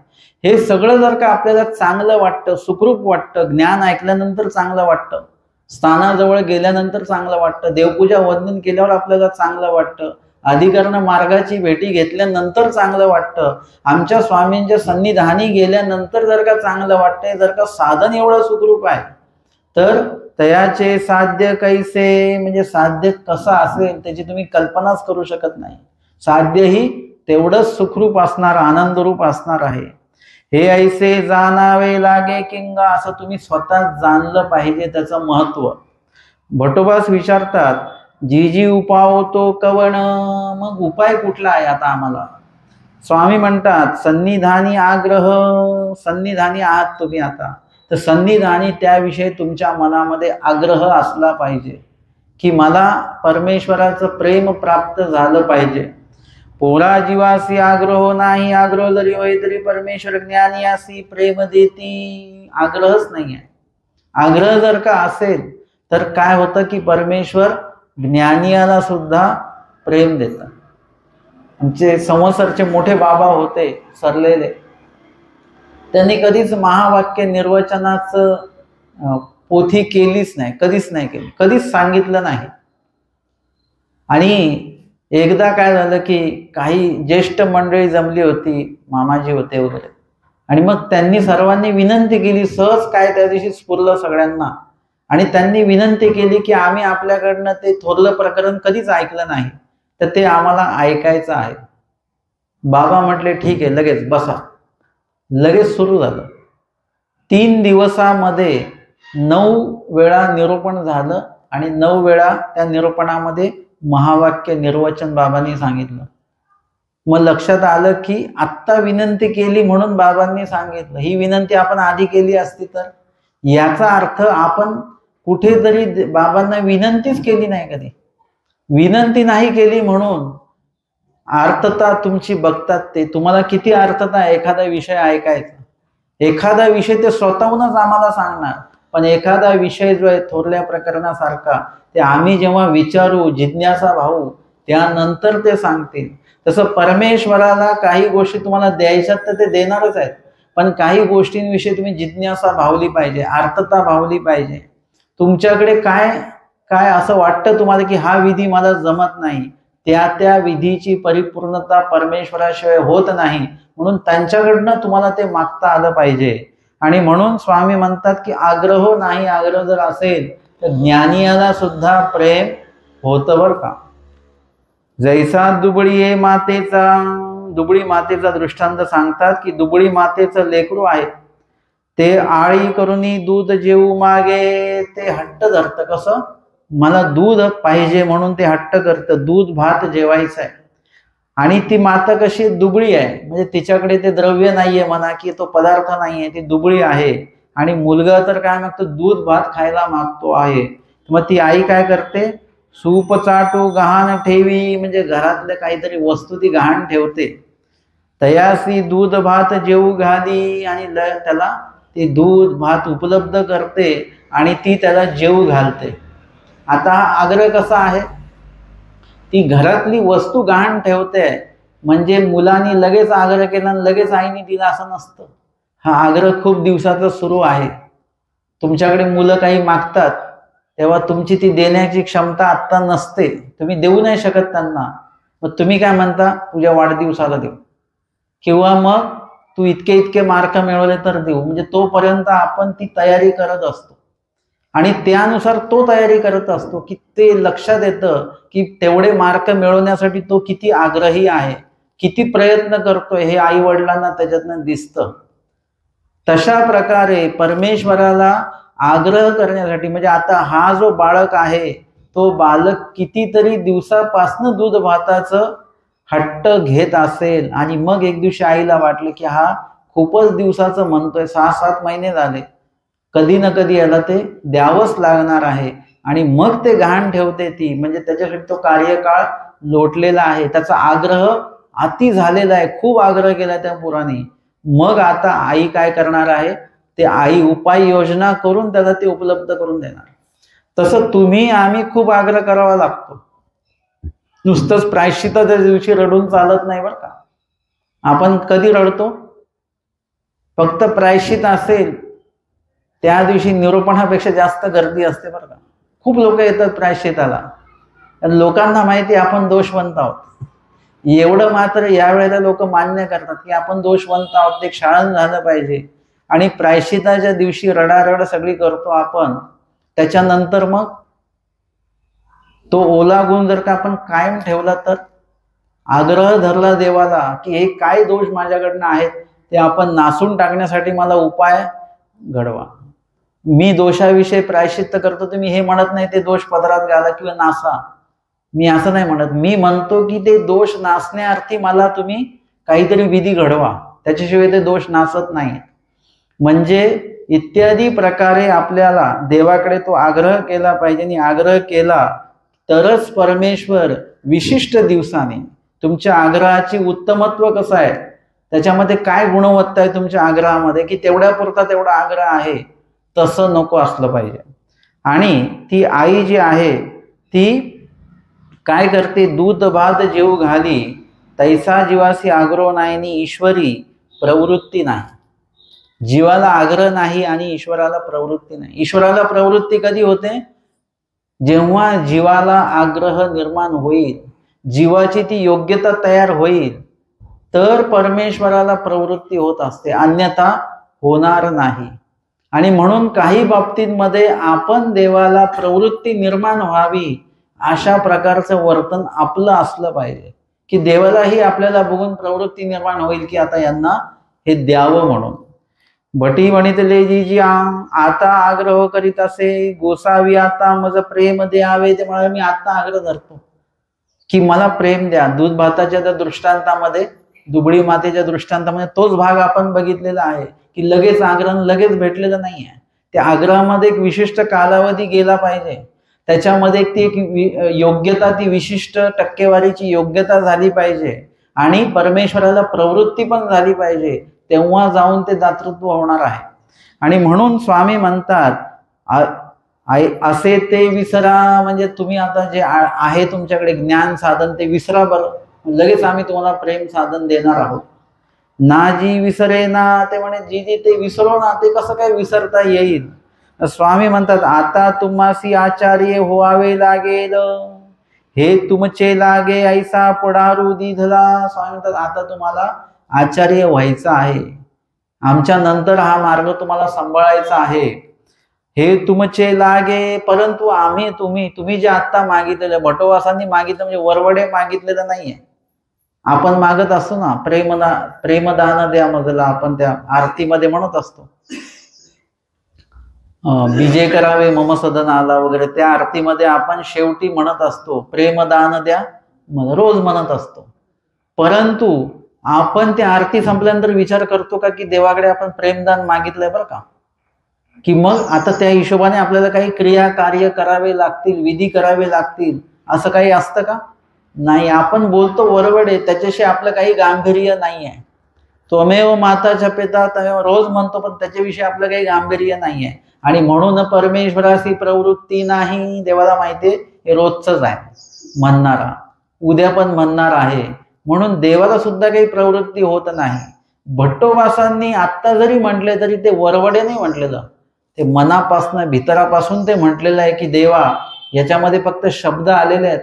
हे सगळं जर का आपल्याला चांगलं वाटतं, सुखरूप वाटतं, ज्ञान ऐकल्यानंतर चांगलं वाटतं, स्थानाजवळ गेल्यानंतर चांगलं वाटतं, देवपूजा वंदन केल्यावर आपल्याला चांगलं वाटतं, अधिकरण मार्गाची भेटी घेतल्यानंतर चांगलं वाटतं, आमच्या स्वामींच्या सन्निधानी गेल्यानंतर जर का चांगलं वाटतंय, जर का साधन एवढं सुखरूप आहे तर तयाचे साध्य कैसे, म्हणजे साध्य कसं असेल त्याची तुम्ही कल्पनाच करू शकत नाही. साध्यही तेवढंच सुखरूप असणार, आनंदरूप असणार आहे. हे ऐसे जाणावे लागे किंगा, असं तुम्ही स्वतः जाणलं पाहिजे त्याचं महत्व. भटोबास विचारतात, जी जी उपाव तो कवण, मग उपाय कुठला आहे आता आम्हाला? स्वामी म्हणतात, सन्निधानी आग्रह, सन्निधानी आहात तुम्ही आता, तर सन्निधानी त्याविषयी तुमच्या मनामध्ये आग्रह असला पाहिजे की मला परमेश्वराचं प्रेम प्राप्त झालं पाहिजे. पोरा जीवासी आग्रह नाही, आग्रह जरी होय तरी परमेश्वर ज्ञानी असी प्रेम देती, आग्रहच नाही आहे. आग्रह जर का असेल तर काय होतं की परमेश्वर ज्ञानियाला सुद्धा प्रेम देतात. आमचे संवत्सरचे मोठे बाबा होते सरलेले, त्यांनी कधीच महावाक्य निर्वचनाचं पोथी केलीच नाही, कधीच नाही केली, कधीच सांगितलं नाही. आणि एकदा काय झालं की काही ज्येष्ठ मंडळी जमली होती, मामाजी होते वगैरे, आणि मग त्यांनी सर्वांनी विनंती केली, सहज काय त्या दिवशी स्फुरलं सगळ्यांना, आणि त्यांनी विनंती केली की आम्ही आपल्याकडनं ते थोरलं प्रकरण कधीच ऐकलं नाही, तर ते आम्हाला ऐकायचं आहे. बाबा म्हटले ठीक आहे, लगेच बसा. लगेच सुरू झालं. 3 दिवसामध्ये 9 वेळा निरूपण झालं आणि 9 वेळा त्या निरूपणामध्ये महावाक्य निर्वचन बाबांनी सांगितलं. मग लक्षात आलं की आत्ता विनंती केली म्हणून बाबांनी सांगितलं, ही विनंती आपण आधी केली असती तर, याचा अर्थ आपण कुठेतरी बाबांना विनंतीच केली नाही. कधी विनंती नाही केली म्हणून अर्थता तुमची बघतात ते, तुम्हाला किती अर्थता एखादा विषय ऐकायचा. एखादा विषय ते स्वतःहूनच आम्हाला सांगणार, पण एखादा विषय जो आहे थोरल्या प्रकरणासारखा, ते आम्ही जेव्हा विचारू, जिज्ञासा भाऊ, त्यानंतर ते सांगतील. तसं परमेश्वराला काही गोष्टी तुम्हाला द्यायच्यात तर ते देणारच आहेत, पण काही गोष्टींविषयी तुम्ही जिज्ञासा भावली पाहिजे, अर्थता भावली पाहिजे. तुमच्याकडे काय काय असं वाटतं तुम्हाला की हा विधी मला जमत नाही, त्या विधीची परिपूर्णता परमेश्वराशिवाय होत नाही, म्हणून त्यांच्याकडनं तुम्हाला ते मागता आलं पाहिजे. आणि म्हणून स्वामी म्हणतात की आग्रह नाही, आग्रह जर असेल तर ज्ञानियाला सुद्धा प्रेम होतं बरं का. जैसा दुबळी मातेचा, दुबळी मातेचा दृष्टांत सांगतात की दुबळी मातेचं लेकरू आहे, ते आळी करूनी दूध जेवू मागे, ते हट्ट धरतं. कसं? मला दूध पाहिजे म्हणून ते हट्ट करतं, दूध भात जेवायचं आहे. आणि ती माता कशी दुबळी आहे, म्हणजे तिच्याकडे ते द्रव्य नाहीये म्हणा की तो पदार्थ नाहीये, ती दुबळी आहे. आणि मुलगा तर काय मागतो, दूध भात खायला मागतो आहे. मग ती आई काय करते, सूप चाटू गहाण ठेवी, म्हणजे घरातल्या काहीतरी वस्तू ती गहाण ठेवते. तयासी दूध भात जेवू घाली, आणि त्याला ती दूध भात उपलब्ध करते आणि ती त्याला जेवू घालते. आता हा आग्रह कसा आहे, ती घरातली वस्तू गहाण ठेवते, म्हणजे मुलांनी लगेच आग्रह केला आणि लगेच आईने दिला असं नसतं. हा आग्रह खूप दिवसाचा सुरू आहे. तुमच्याकडे मुलं काही मागतात तेव्हा तुमची ती देण्याची क्षमता आत्ता नसते, तुम्ही देऊ नाही शकत त्यांना. मग तुम्ही काय म्हणता, तुझ्या वाढदिवसाला देऊ, किंवा मग तू इतके मार्क मिळवले तर देऊ. म्हणजे तोपर्यंत आपण ती तयारी करत असतो आणि त्यानुसार तो तयारी करत असतो की ते लक्षात येतं की तेवढे मार्क मिळवण्यासाठी तो किती आग्रही आहे, किती प्रयत्न करतोय, हे आई वडिलांना त्याच्यातनं दिसतं. तशा प्रकारे परमेश्वराला आग्रह करण्यासाठी, म्हणजे आता हा जो बाळक आहे तो बालक कितीतरी दिवसापासून दूध भाताचं हट्ट घेत असेल, आणि मग एक दिवशी आईला वाटलं की हा खूपच दिवसाचं म्हणतोय, 6-7 महिने झाले, कधी ना कधी याला ते द्यावंच लागणार आहे. आणि मग ते गहाण ठेवते ती, म्हणजे त्याच्यासाठी तो कार्यकाळ लोटलेला आहे, त्याचा आग्रह अति झालेला आहे, खूप आग्रह केला त्या पोराने. मग आता आई काय करणार आहे, ते आई उपाय योजना करून त्याला ते उपलब्ध करून देणार. तसं तुम्ही आम्ही खूप आग्रह करावा लागतो. नुसतंच प्रायश्चित्ताच्या दिवशी रडून चालत नाही बरं का. आपण कधी रडतो, फक्त प्रायश्चित असेल त्या दिवशी निरूपणापेक्षा जास्त गर्दी असते बरं का. खूप लोक येतात प्रायश्चिताला. लोकांना माहिती आपण दोषवंत आहोत. एवढं मात्र यावेळेला लोक मान्य करतात की आपण दोषवंत आहोत, ते क्षाळन झालं पाहिजे. आणि प्रायश्चिताच्या दिवशी रडारड सगळी करतो आपण. त्याच्यानंतर मग तो ओला गुण जर का आपण कायम ठेवला तर आग्रह धरला देवाला की हे काय दोष माझ्याकडनं आहेत ते आपण नासून टाकण्यासाठी मला उपाय घडवा. मी दोषाविषयी प्रायश्चित्त करतो, तुम्ही हे म्हणत नाही ते दोष पदरात घाला किंवा नासा. मी असं नाही म्हणत. मी म्हणतो की ते दोष नासण्याअर्थी मला तुम्ही काहीतरी विधी घडवा, त्याच्याशिवाय ते दोष नासत नाहीत. म्हणजे इत्यादी प्रकारे आपल्याला देवाकडे तो आग्रह केला पाहिजे. आणि आग्रह केला तरच परमेश्वर विशिष्ट दिवसाने तुमच्या आग्रहाची उत्तमत्व कसं आहे, त्याच्यामध्ये काय गुणवत्ता आहे तुमच्या आग्रहामध्ये, की तेवढ्यापुरता तेवढा आग्रह आहे, तसं नको असलं पाहिजे. आणि ती आई जी आहे ती काय करते, दूध भात जेव घाली तैसा जीवासी आग्रह नाही आणि ईश्वरी प्रवृत्ती नाही. जीवाला आग्रह नाही आणि ईश्वराला प्रवृत्ती नाही. ईश्वराला प्रवृत्ती कधी होते, जेव्हा जीवाला आग्रह निर्माण होईल, जीवाची ती योग्यता तयार होईल, तर परमेश्वराला प्रवृत्ती होत असते, अन्यथा होणार नाही. आणि म्हणून काही बाबतींमध्ये आपण देवाला प्रवृत्ती निर्माण व्हावी अशा प्रकारचं वर्तन आपलं असलं पाहिजे, की देवालाही आपल्याला बघून प्रवृत्ती निर्माण होईल की आता यांना हे द्यावं म्हणून. भटी म्हणितले जी आता आग्रह करीत असे, गोसावी आता मज प्रेम द्यावे. ते म्हणाले मी आता आग्रह धरतो की मला प्रेम द्या. दूध भाताच्या त्या दृष्टांतामध्ये, दुबळी मातेच्या दृष्टांतामध्ये तोच भाग आपण बघितलेला आहे की लगेच आग्रह लगेच भेटलेलं नाही आहे. त्या आग्रहामध्ये एक विशिष्ट कालावधी गेला पाहिजे, त्याच्यामध्ये ती एक योग्यता, ती विशिष्ट टक्केवारीची योग्यता झाली पाहिजे आणि परमेश्वराला प्रवृत्ती पण झाली पाहिजे, तेव्हा जाऊन ते दातृत्व होणार आहे. आणि म्हणून स्वामी म्हणतात असे ते विसरा. म्हणजे तुम्ही आता जे आहे तुमच्याकडे ज्ञान साधन ते विसरा बरं, लगेच आम्ही तुम्हाला प्रेम साधन देणार आहोत. ना जी विसरे ना, ते म्हणे जी जी ते विसरो ना, ते कसं काय विसरता येईल. स्वामी म्हणतात आता तुम्हासी आचार्य व्हावे लागेल, हे तुमचे लागे ऐसा पुढारू दिधला. स्वामी म्हणतात आता तुम्हाला आचार्य व्हायचं आहे, आमच्या नंतर हा मार्ग तुम्हाला सांभाळायचा आहे. हे तुमचे लागे, परंतु आम्ही तुम्ही जे आत्ता मागितलेलं, भटोवासांनी मागितलं म्हणजे वरवडे मागितलेलं नाहीये. आपण मागत असतो ना, प्रेमदान द्या मजला, आपण त्या आरतीमध्ये म्हणत असतो, विजय करावे मम सदन आला वगैरे, त्या आरतीमध्ये आपण शेवटी म्हणत असतो प्रेमदान द्या, रोज म्हणत असतो. परंतु आपण त्या आरती संपल्यानंतर विचार करतो का की देवाकडे आपण प्रेमदान मागितलंय बरं का, की मग आता त्या हिशोबाने आपल्याला काही क्रिया कार्य करावे लागतील, विधी करावे लागतील, असं काही असतं का? नाही. आपण बोलतो वरवडे, त्याच्याशी आपलं काही गांभीर्य नाही आहे. त्वमेव माता जपेता तमेव रोज म्हणतो, पण त्याच्याविषयी आपलं काही गांभीर्य नाही आहे. आणि म्हणून परमेश्वराची प्रवृत्ती नाही. देवाला माहितीये हे रोजच आहे, म्हणणारा उद्या पण म्हणणार आहे, म्हणून देवाला सुद्धा काही प्रवृत्ती होत नाही. भट्टोबासांनी आत्ता जरी म्हटले तरी ते वरवडे नाही म्हटलेलं, ते मनापासून भितरापासून ते म्हटलेलं आहे की देवा, याच्यामध्ये फक्त शब्द आलेले आहेत,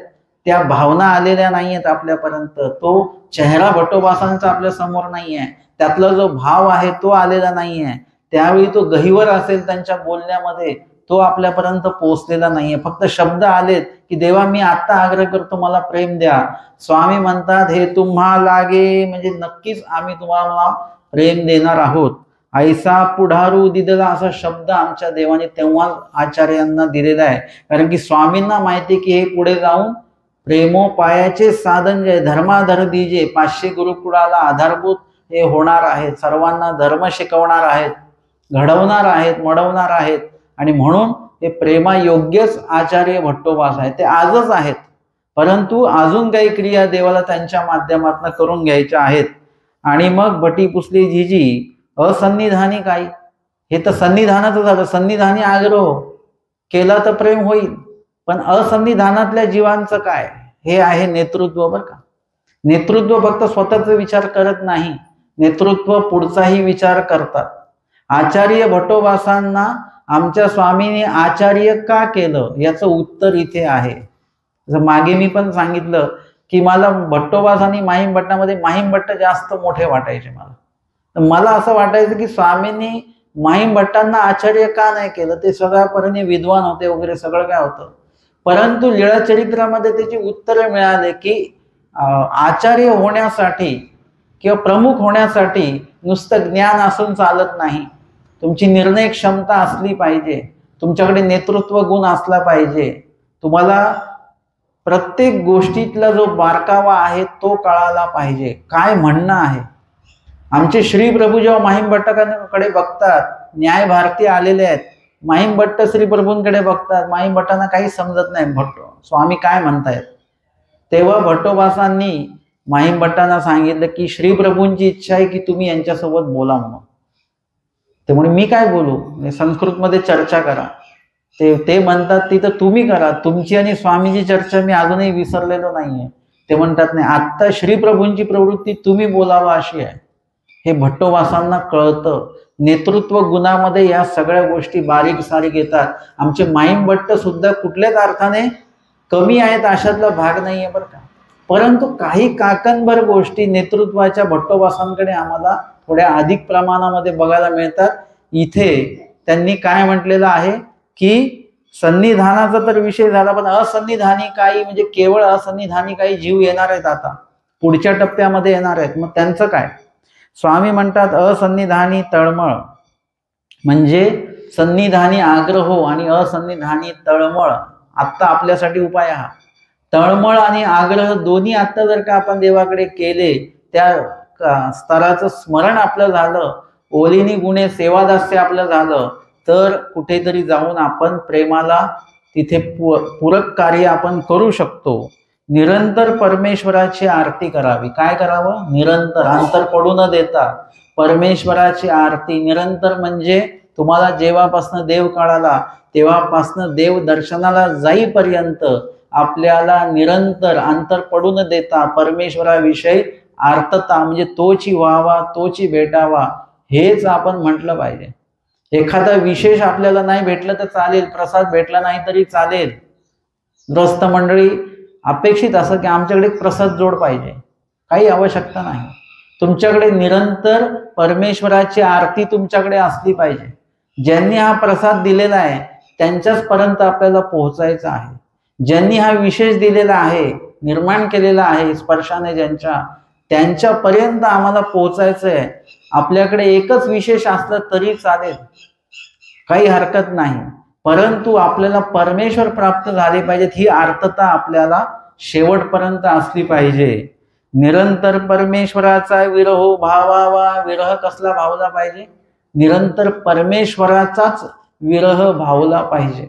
त्या भावना आलेल्या नाही आहेत आपल्यापर्यंत. तो चेहरा भट्टोबासांचा आपल्या समोर नाही आहे, त्यातला जो भाव आहे तो आलेला नाही आहे. त्यावेळी तो गहिवर असेल त्यांच्या बोलण्यामध्ये, तो आपल्यापर्यंत पोहोचलेला नाहीये. फक्त शब्द आलेत की देवा मी आता आग्रह करतो मला प्रेम द्या. स्वामी म्हणतात हे तुम्हा लागे, म्हणजे नक्कीच आम्ही तुम्हाला प्रेम देणार आहोत. ऐसा पुढारू दिदला, असा शब्द आमच्या देवाने तेव्हा आचार्यांना दिलेला आहे. कारण की स्वामींना माहिती की हे पुढे जाऊन प्रेमोपायाचे साधन जे धर्माधर दीजे, 500 गुरुकुळाला आधारभूत हे होणार आहेत, सर्वांना धर्म शिकवणार आहेत, घडवणार आहेत, मडवणार आहेत. आणि म्हणून हे प्रेमायोग्यच आचार्य भट्टोबास आहेत, ते आजच आहेत. परंतु अजून काही क्रिया देवाला त्यांच्या माध्यमातून करून घ्यायच्या आहेत. आणि मग भटी पुसली जीजी असन्निधानी काही, हे तर सन्निधानाचं झालं. सन्निधानी आग्रह केला तर प्रेम होईल, पण असन्निधानातल्या जीवांचं काय, हे आहे नेतृत्व बरं का. नेतृत्व फक्त स्वतःचा विचार करत नाही, नेतृत्व पुढचाही विचार करतात. आचार्य भट्टोबासांना आमच्या स्वामीने आचार्य का केलं याचं उत्तर इथे आहे. मागे मी पण सांगितलं की मला भट्टोबास आणि माहीम भट्टामध्ये माहीम भट्ट जास्त मोठे वाटायचे मला. तर मला असं वाटायचं की स्वामींनी माहीम भट्टांना आचार्य का नाही केलं, ते सगळ्यापर्यंत विद्वान होते वगैरे सगळं काय होतं. परंतु लीळाचरित्रामध्ये त्याची उत्तरं मिळाले की आचार्य होण्यासाठी किंवा प्रमुख होण्यासाठी नुसतं ज्ञान असून चालत नाही, तुमची निर्णय क्षमता असली पाहिजे, तुमच्याकडे नेतृत्व गुण असला पाहिजे, तुम्हाला प्रत्येक गोष्टीतला जो बारकावा आहे तो कळाला पाहिजे, काय म्हणणं आहे. आमचे श्री प्रभू जेव्हा माहीम भट्टांकडे बघतात, न्याय भारती आलेले आहेत, माहीम भट्ट श्री प्रभूंकडे बघतात, माहीम भट्टांना काही समजत नाही स्वामी काय म्हणतायत. तेव्हा भट्टोबासांनी माहीम भट्टांना सांगितलं की श्री प्रभूंची इच्छा आहे की तुम्ही यांच्यासोबत बोला म्हणून. ते म्हणे मी काय बोलू, संस्कृतमध्ये चर्चा करा. ते म्हणतात तिथं तुम्ही करा, तुमची आणि स्वामीची चर्चा मी अजूनही विसरलेलो नाहीये. ते म्हणतात नाही, आत्ता श्री प्रभूंची प्रवृत्ती तुम्ही बोलावं अशी आहे. हे भट्टोबासांना कळतं. नेतृत्व गुणामध्ये या सगळ्या गोष्टी बारीक सारीक येतात. आमचे माहीम भट्ट सुद्धा कुठल्याच अर्थाने कमी आहेत अशातला भाग नाहीये बरं का. परंतु काही काकणभर गोष्टी नेतृत्वाच्या भट्टोबासांकडे आम्हाला थोड्या अधिक प्रमाणामध्ये बघायला मिळतात. इथे त्यांनी काय म्हटलेलं आहे की सन्निधानाचा तर विषय झाला, पण असन्निधानी काही म्हणजे केवळ असन्निधानी काही जीव येणार आहेत, आता पुढच्या टप्प्यामध्ये येणार आहेत. मग त्यांचं काय. स्वामी म्हणतात असन्निधानी तळमळ म्हणजे सन्निधानी आग्रहो आणि असन्निधानी तळमळ. आत्ता आपल्यासाठी उपाय हा. तळमळ आणि आग्रह दोन्ही आत्ता जर का आपण देवाकडे केले, त्या स्तराचं स्मरण आपलं झालं, ओलिनी गुणे सेवादास्य आपलं झालं, तर कुठेतरी जाऊन आपण प्रेमाला तिथे पूरक कार्य आपण करू शकतो. निरंतर परमेश्वराची आरती करावी. काय करावं, निरंतर, अंतर पडू न देता परमेश्वराची आरती निरंतर. म्हणजे तुम्हाला जेव्हापासनं देव कळाला तेव्हापासनं देव दर्शनाला जाईपर्यंत आपल्याला निरंतर अंतर पडू न देता परमेश्वराविषयी आर्तता म्हणजे तोची व्हावा, तोची भेटावा, हेच आपण म्हटलं पाहिजे. एखादा विशेष आपल्याला नाही भेटलं तर चालेल, प्रसाद भेटला नाही तरी चालेल. ग्रस्त मंडळी अपेक्षित असं की आमच्याकडे प्रसाद जोड पाहिजे, काही आवश्यकता नाही. तुमच्याकडे निरंतर परमेश्वराची आरती तुमच्याकडे असली पाहिजे. ज्यांनी हा प्रसाद दिलेला आहे त्यांच्याच पर्यंत आपल्याला पोहोचायचं आहे. ज्यांनी हा विशेष दिलेला आहे, निर्माण केलेला आहे स्पर्शाने ज्यांच्या, त्यांच्यापर्यंत आम्हाला पोहोचायचं आहे. आपल्याकडे एकच विशेष असलं तरी चालेल, काही हरकत नाही. परंतु आपल्याला परमेश्वर प्राप्त झाले पाहिजेत ही आर्तता आपल्याला शेवटपर्यंत असली पाहिजे. निरंतर परमेश्वराचा विरहो भावावा. विरह कसला भावला पाहिजे, निरंतर परमेश्वराचाच विरह भावला पाहिजे.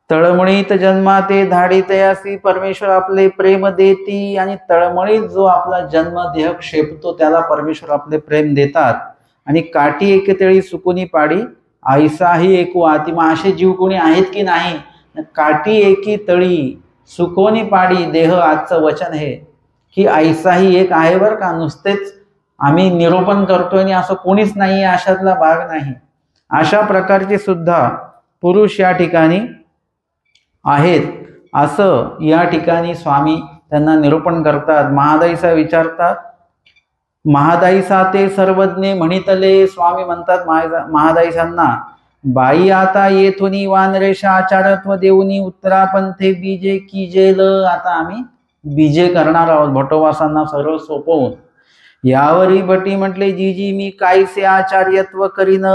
तळमळीत जन्माते धाडितयासी परमेश्वर आपले प्रेम देती. आणि तळमळीत जो आपला जन्म देह क्षेपतो त्याला परमेश्वर आपले प्रेम देतात. आणि काठी एकेतळी सुकुनी पाडी ऐसाही एकू आती. मग असे जीव कोणी आहेत की नाही. काठी एकी तळी सुकोनी पाडी देह आजचं वचन हे की ऐसाही एक आहे बरं का. नुसतेच आम्ही निरोपण करतोय आणि असं कोणीच नाही अशातला भाग नाही. अशा प्रकारचे सुद्धा पुरुष या ठिकाणी आहेत असं या ठिकाणी स्वामी त्यांना निरूपण करतात. महादाईसा विचारतात, महादाईसा ते सर्वज्ञ म्हणितले. स्वामी म्हणतात महादाईसांना, बाई आता येथुनी वानरेशा आचारत्व देऊनी उत्तरापंथे बीजे कीजेल. आता आम्ही बीजे करणार आहोत भट्टोबासांना सर्व सोपवून. यावरी भटी म्हटले, जीजी मी कायसे आचार्यत्व करीन.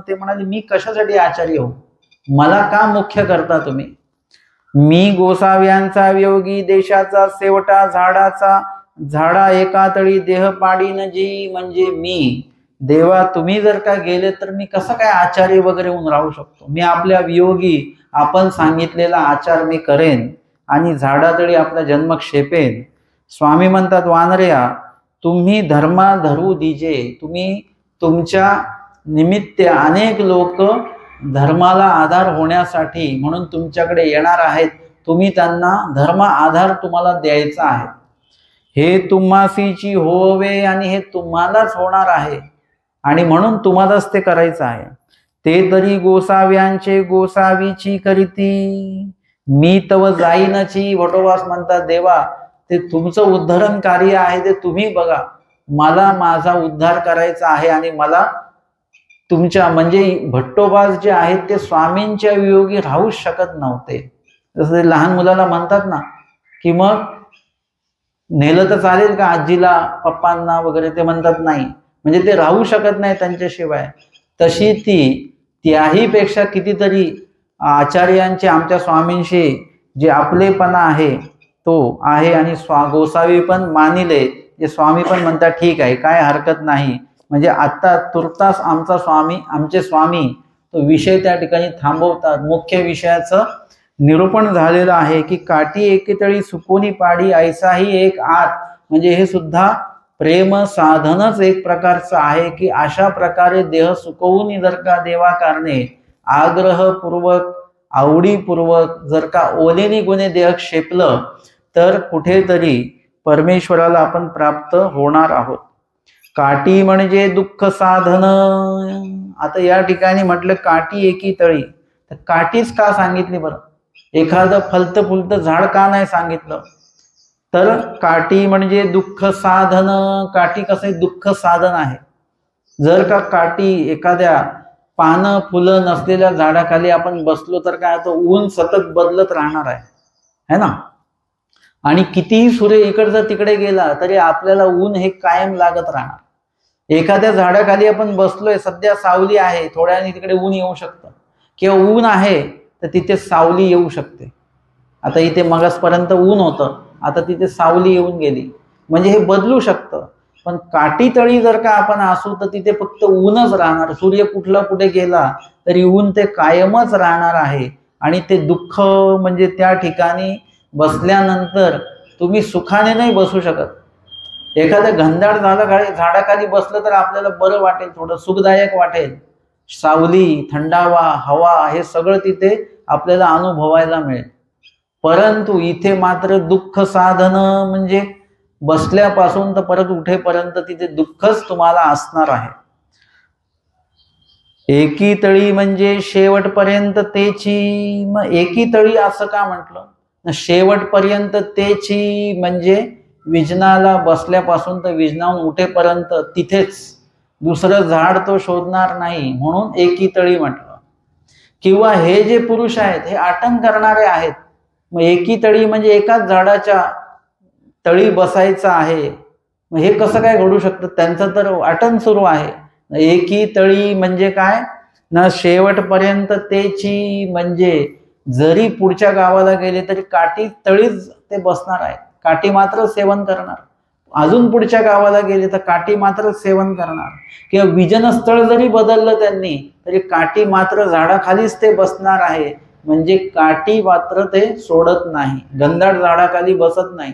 ते म्हणाले मी कशासाठी आचार्य हो, मला का मुख्य करता तुम्ही. मी गोसाव्यांचा वियोगी देशाचा सेवटा झाडा एका तळी देह पाडीन जी. म्हणजे मी देवा तुम्ही जर का गेले तर मी कसं काय आचार्य वगैरे होऊन राहू शकतो. मी आपल्या वियोगी आपण सांगितलेला आचार मी करेन आणि झाडातळी आपला जन्म क्षेपेन. स्वामी म्हणतात, वानर्या तुम्ही धर्मा धरू दिजे. तुम्ही तुमच्या निमित्त अनेक लोक धर्माला आधार होण्यासाठी म्हणून तुमच्याकडे येणार आहेत. तुम्ही त्यांना धर्म आधार तुम्हाला द्यायचा आहे. हे तुम्हासीची होवे आणि हे तुम्हालाच होणार आहे. आणि म्हणून तुम्हालाच ते करायचं आहे. ते तरी गोसाव्यांचे गोसावीची करीती, मी तव जाईनची. भटोबास म्हणतात, देवा ते तुमचं उद्धरण कार्य आहे ते तुम्ही बघा, मला माझा उद्धार करायचा आहे आणि मला तुमच्या म्हणजे भट्टोबास जे आहेत ते स्वामींच्या वियोगी राहूच शकत नव्हते. जसं ते लहान मुलाला म्हणतात ना की मग नेलं तर चालेल का आजीला पप्पांना वगैरे, ते म्हणतात नाही, म्हणजे ते राहू शकत नाही त्यांच्याशिवाय. तशी त्याही पेक्षा कितीतरी आचार्यांचे आमच्या स्वामींशी जे आपलेपणा आहे तो आहे. आणि गोसावी पण मानिले, जे स्वामी पण म्हणतात ठीक आहे काय हरकत नाही. म्हणजे आता तुर्तास आमचे स्वामी तो विषय त्या ठिकाणी थांबवतात. मुख्य विषयाचं निरूपण झालेलं आहे की काठी एकेतळी सुकोनी पाडी ऐसाही एक आत. म्हणजे हे सुद्धा प्रेम साधनच एक प्रकारचं आहे की अशा प्रकारे देह सुकवून जर का देवा कारणे आग्रहपूर्वक आवडीपूर्वक जर का ओलेनी गुणे देह क्षेपलं तर कुठेतरी परमेश्वराला आपण प्राप्त होणार आहोत. काठी म्हणजे दुःख साधन. आता या ठिकाणी म्हटलं काठी एकी तळी, तर काठीच का सांगितली बरं? एखादं फलतं फुलतं झाड का नाही सांगितलं? तर काठी म्हणजे दुःख साधन. काठी कसं दुःख साधन आहे. जर का काठी एखाद्या पानं फुलं नसलेल्या झाडाखाली आपण बसलो तर काय होतं, ऊन सतत बदलत राहणार आहे ना. आणि कितीही सूर्य इकडचा तिकडे गेला तरी आपल्याला ऊन हे कायम लागत राहणार. एखाद्या झाडाखाली आपण बसलोय, सध्या सावली आहे, थोड्याने तिकडे ऊन येऊ शकतं, किंवा ऊन आहे तर तिथे सावली येऊ शकते. आता इथे मगासपर्यंत ऊन होतं, आता तिथे सावली येऊन गेली, म्हणजे हे बदलू शकतं. पण काठीतळी जर का आपण असू तर तिथे फक्त ऊनच राहणार. सूर्य कुठला कुठे गेला तरी ऊन ते कायमच राहणार आहे. आणि ते दुःख म्हणजे त्या ठिकाणी बसल्यानंतर तुम्ही सुखाने नाही बसू शकत. एखाद्या घनदाट झाडाखाली बसलं तर आपल्याला बरं वाटेल, थोडं सुखदायक वाटेल, सावली, थंडावा, हवा हे सगळं तिथे आपल्याला अनुभवायला मिळेल. परंतु इथे मात्र दुःख साधन म्हणजे बसल्यापासून तर परत उठेपर्यंत तिथे दुःखच तुम्हाला असणार आहे. एकी तळी म्हणजे शेवटपर्यंत तेची. मग एकी तळी असं का म्हटलं? शेवटपर्यंत तेची म्हणजे विजनाला बसल्यापासून तर विजनाहून उठेपर्यंत तिथेच, दुसरं झाड तो शोधणार नाही, म्हणून एकी तळी म्हटलं. किंवा हे जे पुरुष आहेत हे आटन करणारे आहेत. मग एकी तळी म्हणजे एकाच झाडाच्या तळी बसायचं आहे. मग हे कसं काय घडू शकतं? त्यांचं तर आटन सुरू आहे. एकी तळी म्हणजे काय ना, शेवटपर्यंत तेची म्हणजे जरी पुढच्या गावाला गेले तरी काठी तळीच ते बसणार आहेत, काठी मात्र सेवन करणार. अजून पुढच्या गावाला गेले तर काठी मात्र सेवन करणार. किंवा विजनस्थळ जरी बदललं त्यांनी तरी काठी मात्र झाडाखालीच ते बसणार आहे. म्हणजे काठी मात्र ते सोडत नाही, घनदाट झाडाखाली बसत नाही,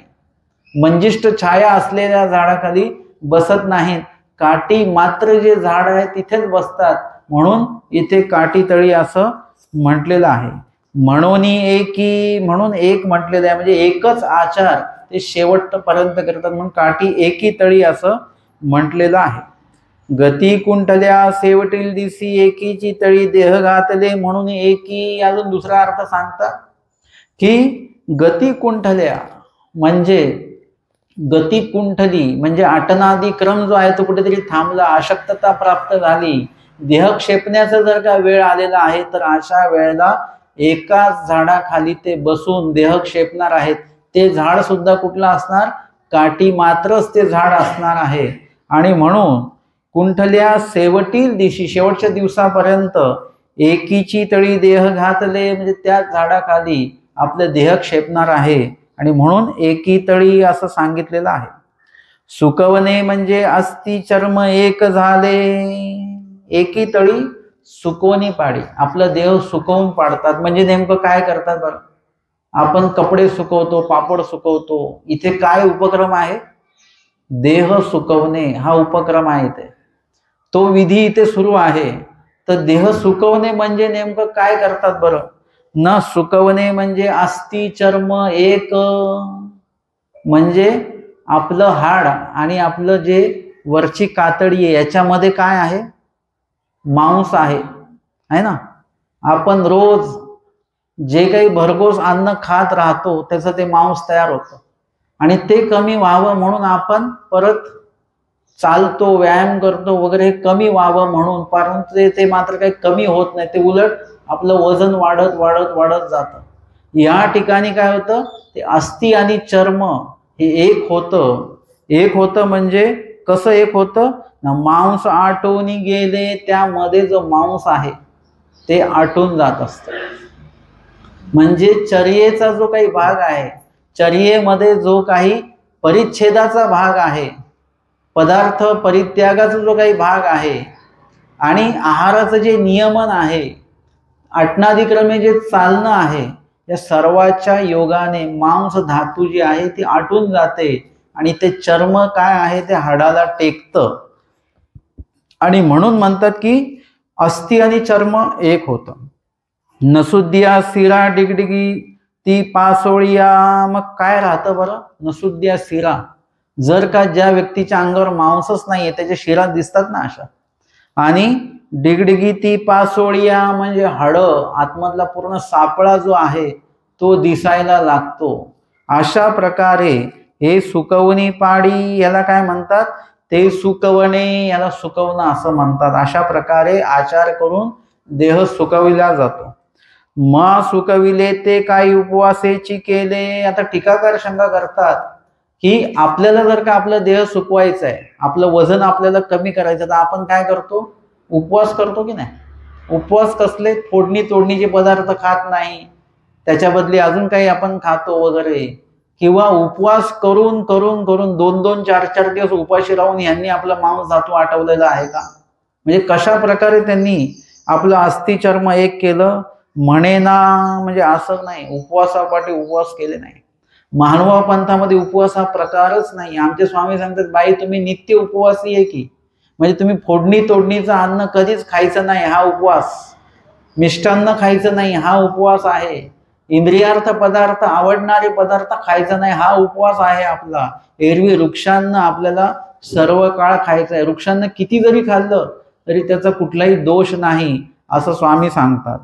मंजिष्ठ छाया असलेल्या झाडाखाली बसत नाहीत. काठी मात्र जे झाड आहे तिथेच बसतात. म्हणून इथे काठी तळी असं म्हटलेलं आहे. म्हणून एकी, म्हणून एक म्हटलेलं आहे, म्हणजे एकच आचार ते शेवटपर्यंत करतात, म्हणून काठी एकी तळी असं म्हटलेलं आहे. गती कुंठल्या शेवटील दिसी एकीची तळी देह घातले म्हणून एकी. अजून दुसरा अर्थ सांगतात की गती कुंठल्या म्हणजे गती कुंठली म्हणजे आटनादी क्रम जो आहे तो कुठेतरी थांबला, अशक्तता प्राप्त झाली, देह क्षेपण्याचा जर का वेळ आलेला आहे तर अशा वेळेला एकाच झाडाखाली ते बसून देह क्षेपणार आहेत. ते झाड सुद्धा कुठलं असणार? काठी मात्रच ते झाड असणार आहे. आणि म्हणून कुंठल्या शेवटील दिवशी, शेवटच्या दिवसापर्यंत एकीची तळी देह घातले म्हणजे त्या झाडाखाली आपलं देह क्षेपणार आहे. आणि म्हणून एकी तळी असं सांगितलेलं आहे. सुकवणे म्हणजे अस्ति चर्म एक झाले. एकी तळी सुकवणी पाडी, आपलं देह सुकवून पाडतात. म्हणजे नेमकं काय करतात बरं? आपण कपडे सुकवतो, पापड सुकवतो, इथे काय उपक्रम आहे? देह सुकवणे हा उपक्रम आहे. इथे तो विधी इथे सुरू आहे. तर देह सुकवणे म्हणजे नेमकं काय करतात बरं? न सुकवणे म्हणजे अस्ति चर्म एक, म्हणजे आपलं हाड आणि आपलं जे वरची कातडी आहे, याच्यामध्ये काय आहे? मांस आहे ना. आपण रोज जे काही भरघोस अन्न खात राहतो त्याचं ते मांस तयार होतं, आणि ते कमी व्हावं म्हणून आपण परत चालतो, व्यायाम करतो वगैरे, हे कमी व्हावं म्हणून, परंतु ते मात्र काही कमी होत नाही, ते उलट आपलं वजन वाढत वाढत वाढत जातं. या ठिकाणी काय होतं? ते अस्थि आणि चर्म हे एक होतं म्हणजे कसं एक होतं? मांस आटून गेले, त्यामध्ये जो मांस आहे ते आटून जात असतं. म्हणजे चर्येचा जो काही भाग आहे, चर्येमध्ये जो काही परिच्छेदाचा भाग आहे, पदार्थ परित्यागाचा जो काही भाग आहे, आणि आहाराचं जे नियमन आहे, आटनादिक्रमे जे चालणं आहे, या सर्वाच्या योगाने मांस धातू जी आहे ती आटून जाते, आणि ते चर्म काय आहे ते हाडाला टेकतं. आणि म्हणून म्हणतात की अस्थि आणि चर्म एक होतं. नसुद्या शिरा डिगडिगी ती पासोळिया. मग काय राहतं बरं? नसुद्या शिरा. जर का ज्या व्यक्तीच्या अंगावर मांसच नाहीये, त्याच्या शिरा दिसतात ना अशा. आणि डिगडिगी ती पासोळिया म्हणजे हाडं, आतमधला पूर्ण सापळा जो आहे तो दिसायला लागतो. अशा प्रकारे हे सुकवणी पाडी, याला काय म्हणतात? ते सुकवणे, याला सुकवणं असं म्हणतात. अशा प्रकारे आचार करून देह सुकविला जातो. मा सुकविले ते काही उपवासेची केले. आता टीकाकार शंका करतात की आपल्याला जर का आपलं देह सुकवायचं आहे, आपलं वजन आपल्याला कमी करायचं, तर आपण काय करतो? उपवास करतो की नाही? उपवास कसले? फोडणी तोडणीचे पदार्थ खात नाही, त्याच्या बदली अजून काही आपण खातो वगैरे, किंवा उपवास करून करून करून 2-2, 4-4 दिवस उपाशी राहून यांनी आपला मांस धातू आटवलेला आहे का? म्हणजे कशा प्रकारे त्यांनी आपलं अस्थि चर्म एक केलं म्हणे ना. म्हणजे असं नाही, उपवासापाठी उपवास केले नाही. मानवा पंथामध्ये उपवास हा प्रकारच नाही. आमचे स्वामी सांगतात, बाई तुम्ही नित्य उपवासी आहे की? म्हणजे तुम्ही फोडणी तोडणीचं अन्न कधीच खायचं नाही हा उपवास, मिष्टान्न खायचं नाही हा उपवास आहे, इंद्रियार्थ पदार्थ आवडणारे पदार्थ खायचा नाही हा उपवास आहे आपला. एरवी वृक्षांना आपल्याला सर्व काळ खायचं आहे, वृक्षांना किती जरी खाल्लं तरी त्याचा कुठलाही दोष नाही असं स्वामी सांगतात.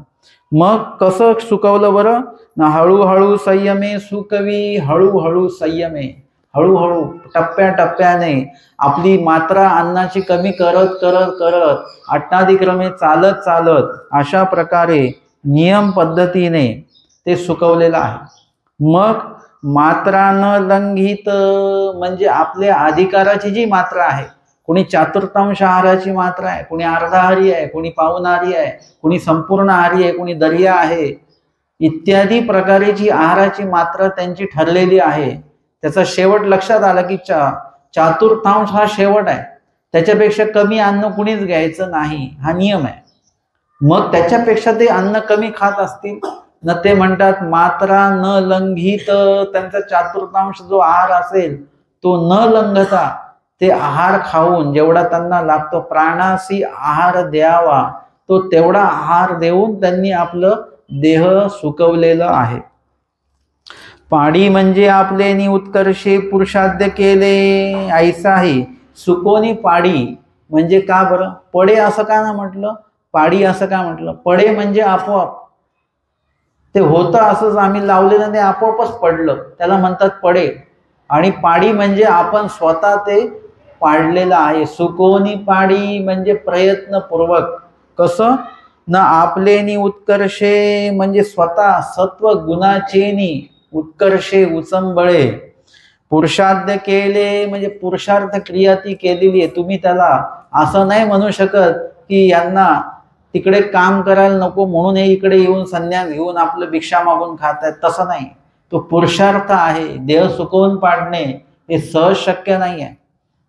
मग कसं सुकवलं बरं? ना हळूहळू संयमे सुकवी. हळूहळू संयमे, हळूहळू टप्प्याटप्प्याने आपली मात्रा अन्नाची कमी करत करत करत अट्टादिक्रमे चालत चालत अशा प्रकारे नियम पद्धतीने ते सुकवलेलं आहे. मग मात्रा न लंघित म्हणजे आपल्या अधिकाराची जी मात्रा आहे, कोणी चातुर्तांश आहाराची मात्रा आहे, कोणी अर्धाहारी आहे, कोणी पावनाहारी आहे, कोणी संपूर्ण आहारी आहे, कोणी दर्या आहे, इत्यादी प्रकारेची आहाराची मात्रा त्यांची ठरलेली आहे. त्याचा शेवट लक्षात आला की चातुर्थांश हा शेवट आहे, त्याच्यापेक्षा कमी अन्न कुणीच घ्यायचं नाही हा नियम आहे. मग त्याच्यापेक्षा ते अन्न कमी खात असतील न, ते म्हणतात मात्रा न लंघित. त्यांचा चातुर्थांश जो आहार असेल तो न लंघता ते आहार खाऊन जेवढा त्यांना लागतो, प्राणासी आहार द्यावा, तो तेवढा आहार देऊन त्यांनी आपलं देह सुकवलेलं आहे. पाडी म्हणजे आपले उत्कर्षे पुरुषाद्य केले ऐसाही. सुकोनी पाडी म्हणजे का बरं? पडे असं का ना म्हटलं? पाडी असं का म्हटलं? पडे म्हणजे आपोआप ते होतं, असंच आम्ही लावलेलं ते आपोआपच पडलं, त्याला म्हणतात पडे. आणि पाडी म्हणजे आपण स्वतः ते पाडलेलं आहे. सुकोनी पाडी म्हणजे प्रयत्नपूर्वक. कसं? न आपलेनी उत्कर्षे म्हणजे स्वतः सत्व गुणाचेनी उत्कर्षे उचंबळे. पुरुषार्थ केले म्हणजे पुरुषार्थ क्रिया ती केलेली आहे. तुम्ही त्याला असं नाही म्हणू शकत की यांना तिकडे काम करायला नको म्हणून हे इकडे येऊन संन्यास घेऊन आपलं भिक्षा मागून खात आहेत, तसं नाही. तो पुरुषार्थ आहे. देह सुकवून पाडणे हे सहज शक्य नाही आहे.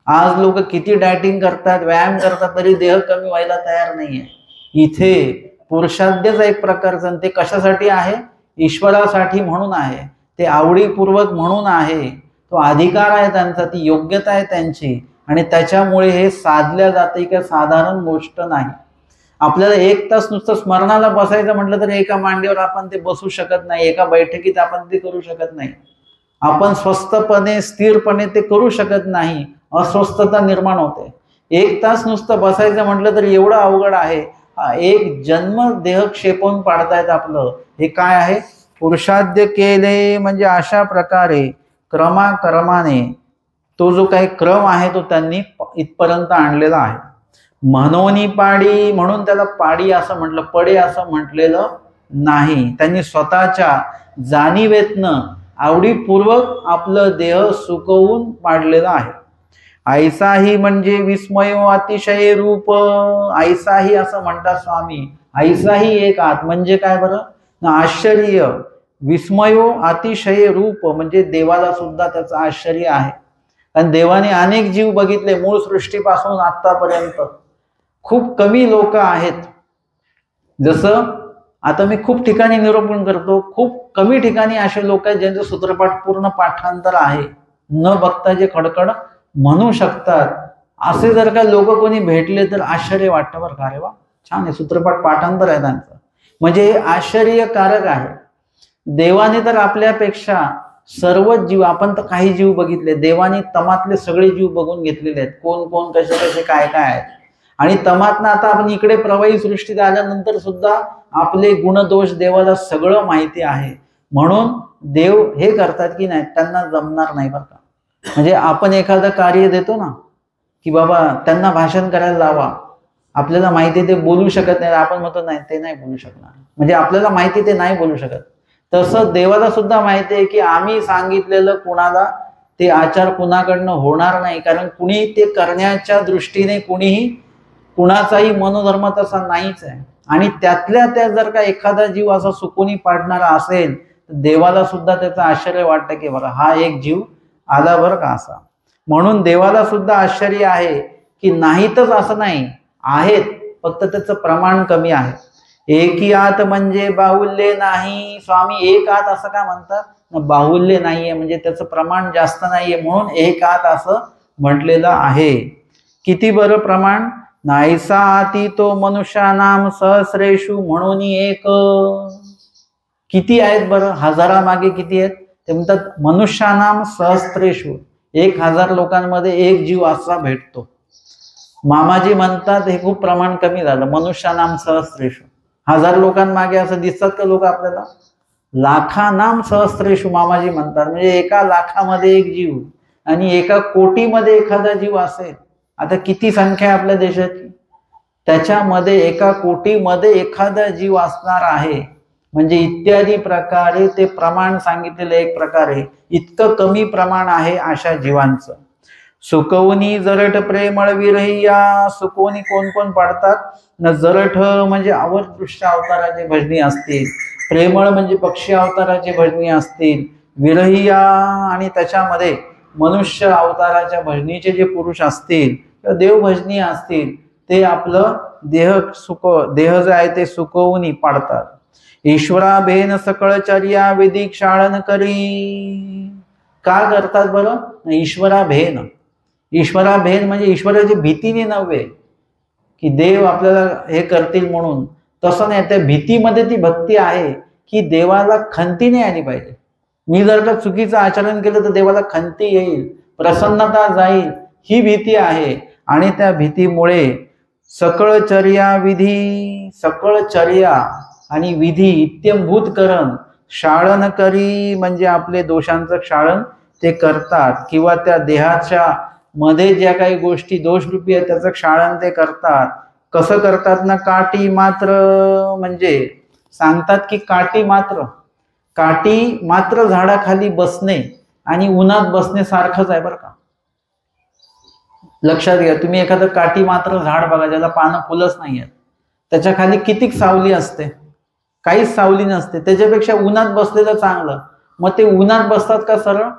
आज लोक किती डायटिंग करतात, व्यायाम करतात, तरी देह कमी व्हायला तयार नाहीये. इथे पुरुषार्थच एक प्रकारचं, ते कशासाठी आहे? ईश्वरासाठी म्हणून आहे, ते आवडीपूर्वक म्हणून आहे, तो अधिकार आहे त्यांचा, ती योग्यता आहे त्यांची, आणि त्याच्यामुळे हे साधल्या जाते. का साधारण गोष्ट नाही. आपल्याला 1 तास नुसतं स्मरणाला बसायचं म्हटलं तर एका मांडीवर आपण ते बसू शकत नाही, एका बैठकीत आपण ते करू शकत नाही, आपण स्वस्थपणे स्थिरपणे ते करू शकत नाही. अस्वस्थता निर्माण होते. 1 तास नुसतं बसायचं म्हटलं तर एवढं अवघड आहे. एक जन्म देह क्षेपवून पाडतायत आपलं. हे काय आहे? पुरुषाद्य केले म्हणजे अशा प्रकारे क्रमाक्रमाने तो जो काही क्रम आहे तो त्यांनी इथपर्यंत आणलेला आहे. म्हणून पाडी, म्हणून त्याला पाडी असं म्हटलं, पडे असं म्हटलेलं नाही. त्यांनी स्वतःच्या जाणीवेतनं आवडीपूर्वक आपलं देह सुकवून पाडलेलं आहे. ऐसाही म्हणजे विस्मयो अतिशय रूप. ऐसाही असं म्हणतात स्वामी. ऐसाही एक आत म्हणजे काय बरं? आश्चर्य. विस्मयो अतिशय रूप म्हणजे देवाला सुद्धा त्याचं आश्चर्य आहे. कारण देवाने अनेक जीव बघितले मूळ सृष्टीपासून आतापर्यंत. खूप कमी लोक आहेत. जसं आता मी खूप ठिकाणी निरूपण करतो, खूप कमी ठिकाणी असे लोक आहेत ज्यांचं सूत्रपाठ पूर्ण पाठांतर आहे, न बघता जे खडखड म्हणू शकतात. असे जर का लोक कोणी भेटले तर आश्चर्य वाटतं बरं का. रे वा, छान आहे, सूत्रपाठ पाठांतर आहे त्यांचं. म्हणजे हे आश्चर्यकारक आहे. देवाने तर आपल्यापेक्षा सर्व जीव, आपण तर काही जीव बघितले, देवाने तमातले सगळे जीव बघून घेतलेले आहेत, कोण कोण कसे कसे काय काय आहेत. आणि तमातनं आता आपण इकडे प्रवाही सृष्टीत आल्यानंतर सुद्धा आपले गुणदोष देवाला सगळं माहिती आहे. म्हणून देव हे करतात की नाही, त्यांना जमणार नाही बरं का. म्हणजे आपण एखादं कार्य देतो ना की बाबा त्यांना भाषण करायला लावा, आपल्याला माहिती ते बोलू शकत नाही, आपण म्हणतो नाही ते नाही बोलू शकणार, म्हणजे आपल्याला माहिती ते नाही बोलू शकत. तसं देवाला सुद्धा माहिती आहे की आम्ही सांगितलेलं कुणाला ते आचार कुणाकडनं होणार नाही. कारण कुणी ते करण्याच्या दृष्टीने कुणाचाही मनोधर्म तसा नाहीच आहे. आणि त्यातल्या त्या जर का एखादा जीव असा सुकुनी पाडणारा असेल तर देवाला सुद्धा त्याचं आश्चर्य वाटतं की बघा हा एक जीव आला बरं का असा. म्हणून देवाला सुद्धा आश्चर्य आहे की नाहीतच असं नाही, आहेत, फक्त त्याचं प्रमाण कमी आहे. एकी आत म्हणजे बाहुल्य नाही. स्वामी एक आत असं का म्हणतात? बाहुल्य नाहीये म्हणजे त्याचं प्रमाण जास्त नाहीये, म्हणून एक आत असं म्हटलेलं आहे. किती बरं प्रमाण? नाहीसा आती तो मनुष्यानाम सहस्रेषु म्हणून एक. किती आहेत बरं? हजारामागे किती आहेत? ते म्हणतात मनुष्यानाम सहस्रेषु, 1000 लोकांमध्ये एक जीव असा भेटतो. मामाजी म्हणतात हे खूप प्रमाण कमी झालं. मनुष्यानाम सहस्रेषु 1000 लोकांमागे असं दिसतात का लोक आपल्याला? लाखानाम सहस्रेषु मामाजी म्हणतात, म्हणजे 1 लाखामध्ये एक जीव आणि 1 कोटीमध्ये एखादा जीव असेल. आता किती संख्या आहे आपल्या देशाची? त्याच्यामध्ये 1 कोटीमध्ये एखादा जीव असणार आहे. म्हणजे इत्यादी प्रकारे ते प्रमाण सांगितलेलं एक प्रकारे इतकं कमी प्रमाण आहे अशा जीवांचं. सुकवणी जरठ प्रेमळ विरहिया. सुकवणी कोण कोण पाडतात न? जरठ म्हणजे अवधदृष्ट अवताराचे भजनी असतील, प्रेमळ म्हणजे पक्षी अवताराचे भजनी असतील, विरहिया आणि त्याच्यामध्ये मनुष्य अवताराच्या भजनीचे जे पुरुष असतील किंवा देवभजनी असतील ते आपलं देह जे आहे ते सुकवणी पाडतात. ईश्वरा भेन सकळचर्या विधी क्षाळन करी. का करतात बरं? ईश्वरा भेन. ईश्वरा भेन म्हणजे ईश्वराची भीतीने नव्हे की देव आपल्याला हे करतील म्हणून, तसं नाही. त्या भीतीमध्ये ती भक्ती आहे की देवाला खंती नाही आली पाहिजे. मी जर का चुकीचं आचरण केलं तर देवाला खंती येईल, प्रसन्नता जाईल, ही भीती आहे. आणि त्या भीतीमुळे सकळचर्या विधी, सकळचर्या आणि विधी इत्यंभूतकरण क्षाळन करी म्हणजे आपले दोषांचं क्षाळन ते करतात किंवा त्या देहाच्या मध्ये ज्या काही गोष्टी दोषरूपी आहेत त्याचं क्षाळन ते करतात. कसं करतात ना? काठी मात्र म्हणजे सांगतात की काठी मात्र झाडाखाली बसणे आणि उन्हात बसणे सारखंच आहे बरं का. लक्षात घ्या. तुम्ही एखादं काठी मात्र झाड बघा ज्याला पानं फुलंच नाही आहेत, त्याच्या खाली किती सावली असते? काहीच सावली नसते. त्याच्यापेक्षा उन्हात बसलेलं चांगलं. मग ते उन्हात बसतात का सरळ?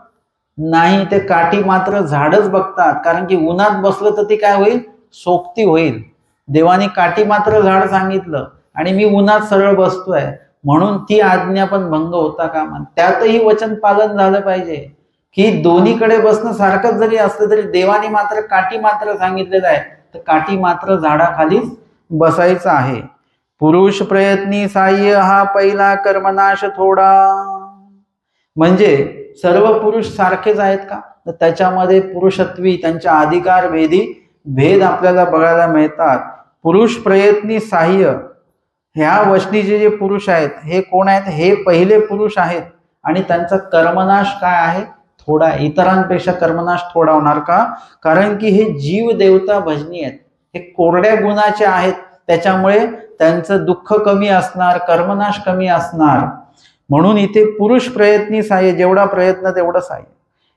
नाही, ते काठी मात्र झाडच बघतात. कारण की उन्हात बसलं तर ती काय होईल? सोक्ती होईल. देवाने काठी मात्र झाड सांगितलं आणि मी उन्हात सरळ बसतोय म्हणून ती आज्ञा पण भंग होता कामा. त्यातही वचन पालन झालं पाहिजे की दोन्हीकडे बसणं सारखंच जरी असलं तरी देवाने मात्र काठी मात्र सांगितलेलं आहे, तर काठी मात्र झाडाखालीच बसायचं आहे. पुरुष प्रयत्नी साह्य हा पहिला कर्मनाश थोडा. म्हणजे सर्व पुरुष सारखेच आहेत का? तर त्याच्यामध्ये पुरुषत्वी त्यांच्या अधिकार भेद आपल्याला बघायला मिळतात. पुरुष प्रयत्नी साह्य ह्या वचनीचे जे पुरुष आहेत हे कोण आहेत? हे पहिले पुरुष आहेत आणि त्यांचा कर्मनाश काय आहे? थोडा. इतरांपेक्षा कर्मनाश थोडा होणार का? कारण की हे जीव देवता भजनी आहेत, हे कोरड्या गुणाचे आहेत, त्याच्यामुळे त्यांचं दुःख कमी असणार, कर्मनाश कमी असणार. म्हणून इथे पुरुष प्रयत्नी साह्य, जेवढा प्रयत्न तेवढं साह्य.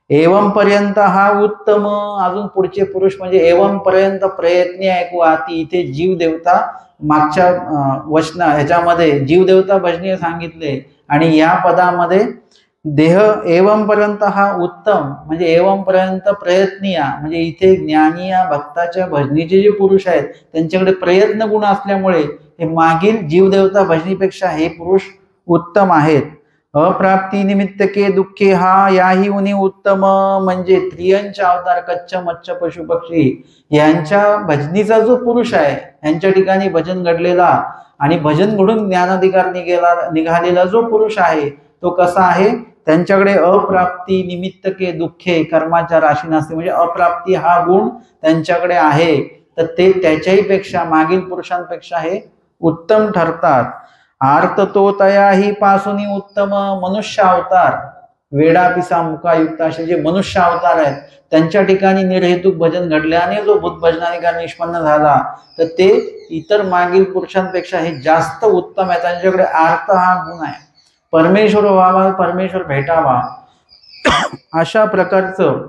एवं पर्यंत हा उत्तम. अजून पुढचे पुरुष म्हणजे एवं पर्यंत प्रयत्नी ऐकू आती. इथे जीव देवता मागच्या वचना ह्याच्यामध्ये जीव देवता भजनीय सांगितले आणि या पदामध्ये देह एवं पर्यंत हा उत्तम म्हणजे एवं पर्यंत प्रयत्नीया म्हणजे इथे ज्ञानीया भक्ताच्या भजनीचे जे पुरुष आहेत त्यांच्याकडे प्रयत्न गुण असल्यामुळे हे मागील जीवदेवता भजनीपेक्षा हे पुरुष उत्तम आहेत. अप्राप्ती निमित्तके दुःखे हा याही उनी उत्तम म्हणजे त्रियंच अवतार कच्च मच्छ पशु पक्षी यांच्या भजनीचा जो पुरुष आहे यांच्या ठिकाणी भजन घडलेला आणि भजन घडून ज्ञानाधिकार निघालेला जो पुरुष आहे तो कसा आहे? त्यांच्याकडे अप्राप्ती निमित्तके दुःखे कर्माच्या राशी नसते म्हणजे अप्राप्ती हा गुण त्यांच्याकडे आहे, तर ते त्याच्याही पेक्षा मागील पुरुषांपेक्षा हे उत्तम ठरतात. आर्त तो तयाही पासून उत्तम मनुष्य अवतार वेडापिसा मुखायुक्त असे जे मनुष्य अवतार आहेत त्यांच्या ठिकाणी निर्हेतुक भजन घडल्याने जो भूत भजनाधिकार निष्पन्न झाला तर ते इतर मागील पुरुषांपेक्षा हे जास्त उत्तम आहे. त्यांच्याकडे आर्त हा गुण आहे, परमेश्वर व्हावा, परमेश्वर भेटावा अशा प्रकारचं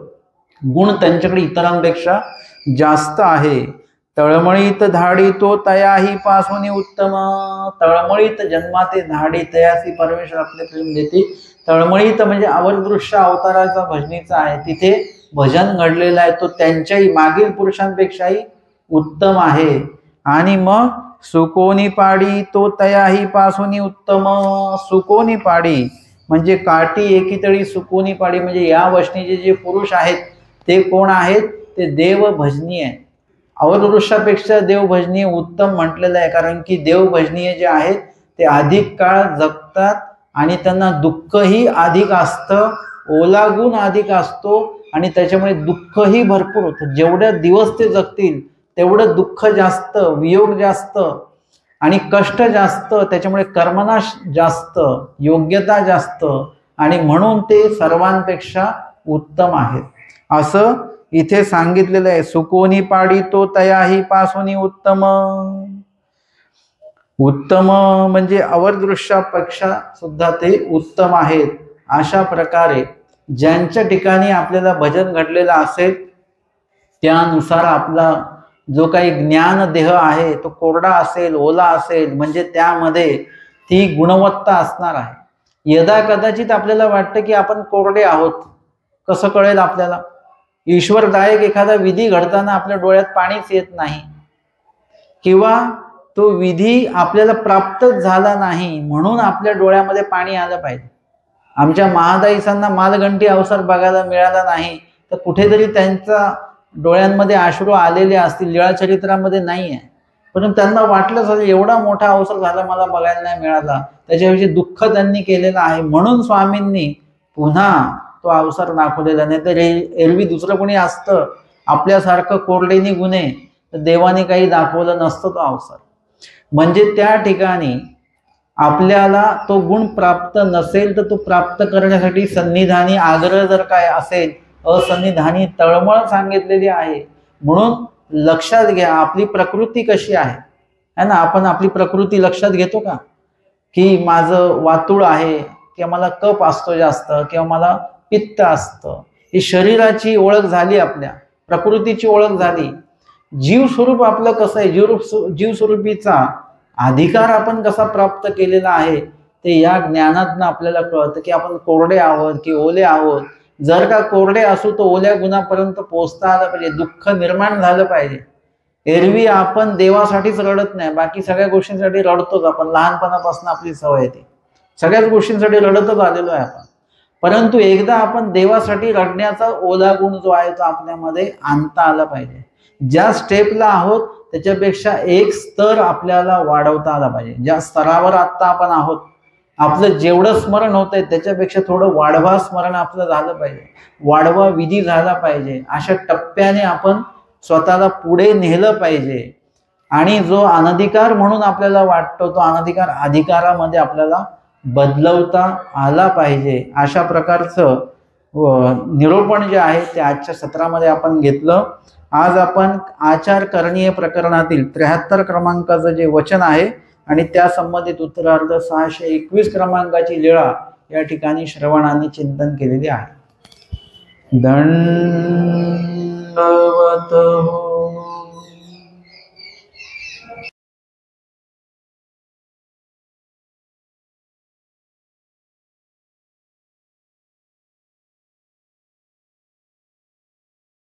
गुण त्यांच्याकडे इतरांपेक्षा जास्त आहे. तळमळीत धाडी तो तयाही पासून उत्तम. तळमळीत जन्माते धाडी तयासी परमेश्वर आपले प्रेम देते. तळमळीत म्हणजे अवरदृश्य अवताराचा भजनीचा आहे, तिथे भजन घडलेला आहे तो त्यांच्याही मागील पुरुषांपेक्षाही उत्तम आहे. आणि मग सुकोनी पाडी तो तयाही पासून उत्तम. सुकोनी पाडी म्हणजे काठी एकीतळी सुकोनी पाडी म्हणजे या वचनीचे जे पुरुष आहेत ते कोण आहेत? ते देव भजनीय आहेत. अवधपुरुषापेक्षा देवभजनीय उत्तम म्हटलेलं आहे कारण की देवभजनीय जे आहेत ते अधिक काळ जगतात आणि त्यांना दुःखही अधिक असतं, ओलागुण अधिक असतो आणि त्याच्यामुळे दुःखही भरपूर होतं. जेवढ्या दिवस ते जगतील तेवढं दुःख जास्त, वियोग जास्त आणि कष्ट जास्त, त्याच्यामुळे कर्मनाश जास्त, योग्यता जास्त आणि म्हणून ते सर्वांपेक्षा उत्तम आहेत असं इथे सांगितलेलं आहे. सुकोनी पाडी तो तयाही पासून उत्तम. उत्तम म्हणजे अवरदृश्यापेक्षा सुद्धा ते उत्तम आहेत. अशा प्रकारे ज्यांच्या ठिकाणी आपल्याला भजन घडलेलं असेल त्यानुसार आपला जो काही ज्ञान देह आहे तो कोरडा असेल, ओला असेल म्हणजे त्यामध्ये ती गुणवत्ता असणार आहे. यदा कदाचित आपल्याला वाटतं की आपण कोरडे आहोत, कसं कळेल आपल्याला? ईश्वरदायक एखादा विधी घडताना आपल्या डोळ्यात पाणीच येत नाही किंवा तो विधी आपल्याला प्राप्तच झाला नाही म्हणून आपल्या डोळ्यामध्ये पाणी आलं पाहिजे. आमच्या महादाईसांना मालगंटी अवसर बघायला मिळाला नाही तर कुठेतरी त्यांच्या डोळ्यांमध्ये अश्रू आलेले असतील, लीळाचरित्रामध्ये नाही आहे, परंतु त्यांना वाटलं असेल एवढा मोठा अवसर झाला मला बघायला नाही मिळाला, त्याच्याविषयी दुःख त्यांनी केलेलं आहे म्हणून स्वामींनी पुन्हा तो अवसर दाखवलेला. नाही तर एरवी दुसरं कोणी असतं आपल्यासारखं कोरडेनी गुन्हे तर देवाने काही दाखवलं नसतं तो अवसर. म्हणजे त्या ठिकाणी आपल्याला तो गुण प्राप्त नसेल तर तो प्राप्त करण्यासाठी सन्निधानी आग्रह जर काय असेल, असन्निधानी तळमळ सांगितलेली आहे. म्हणून लक्षात घ्या आपली प्रकृती कशी आहे ना. आपण आपली प्रकृती लक्षात घेतो का की माझं वातुळ आहे किंवा मला कफ असतो जास्त किंवा मला पित्त असतं. ही शरीराची ओळख झाली, आपल्या प्रकृतीची ओळख झाली. जीव स्वरूप आपलं कसं आहे, जीवस्वरूपीचा अधिकार आपण कसा प्राप्त केलेला आहे ते या ज्ञानातनं आपल्याला कळतं की आपण कोरडे आहोत की ओले आहोत. जर का कोरडे असू तर ओल्या गुणापर्यंत पोहोचता आलं पाहिजे, दुःख निर्माण झालं पाहिजे. एरवी आपण देवासाठीच रडत नाही, बाकी सगळ्या गोष्टींसाठी रडतोच. आपण लहानपणापासून आपली सवय येते, सगळ्याच गोष्टींसाठी रडतच आलेलो आहे आपण. परंतु एकदा आपण देवासाठी रडण्याचा ओला गुण जो आहे तो आपल्यामध्ये आणता आला पाहिजे. ज्या स्टेपला आहोत त्याच्यापेक्षा एक स्तर आपल्याला वाढवता आला पाहिजे. ज्या स्तरावर आत्ता आपण आहोत आपलं जेवढं स्मरण होतंय त्याच्यापेक्षा थोडं वाढवा स्मरण आपलं झालं पाहिजे, वाढवा विधी झाला पाहिजे. अशा टप्प्याने आपण स्वतःला पुढे नेलं पाहिजे. आणि जो अनधिकार म्हणून आपल्याला वाटतो तो अनधिकार अधिकारामध्ये आपल्याला बदलवता आला पाहिजे. अशा प्रकारचं निरूपण जे आहे ते आजच्या सत्रामध्ये आपण घेतलं. आज आपण आचार करणीय प्रकरणातील 73 क्रमांकाचं जे वचन आहे आणि त्या संबंधित उत्तरार्ध 621 क्रमांकाची लीळा या ठिकाणी श्रवणाने चिंतन केलेली आहे. दंडवत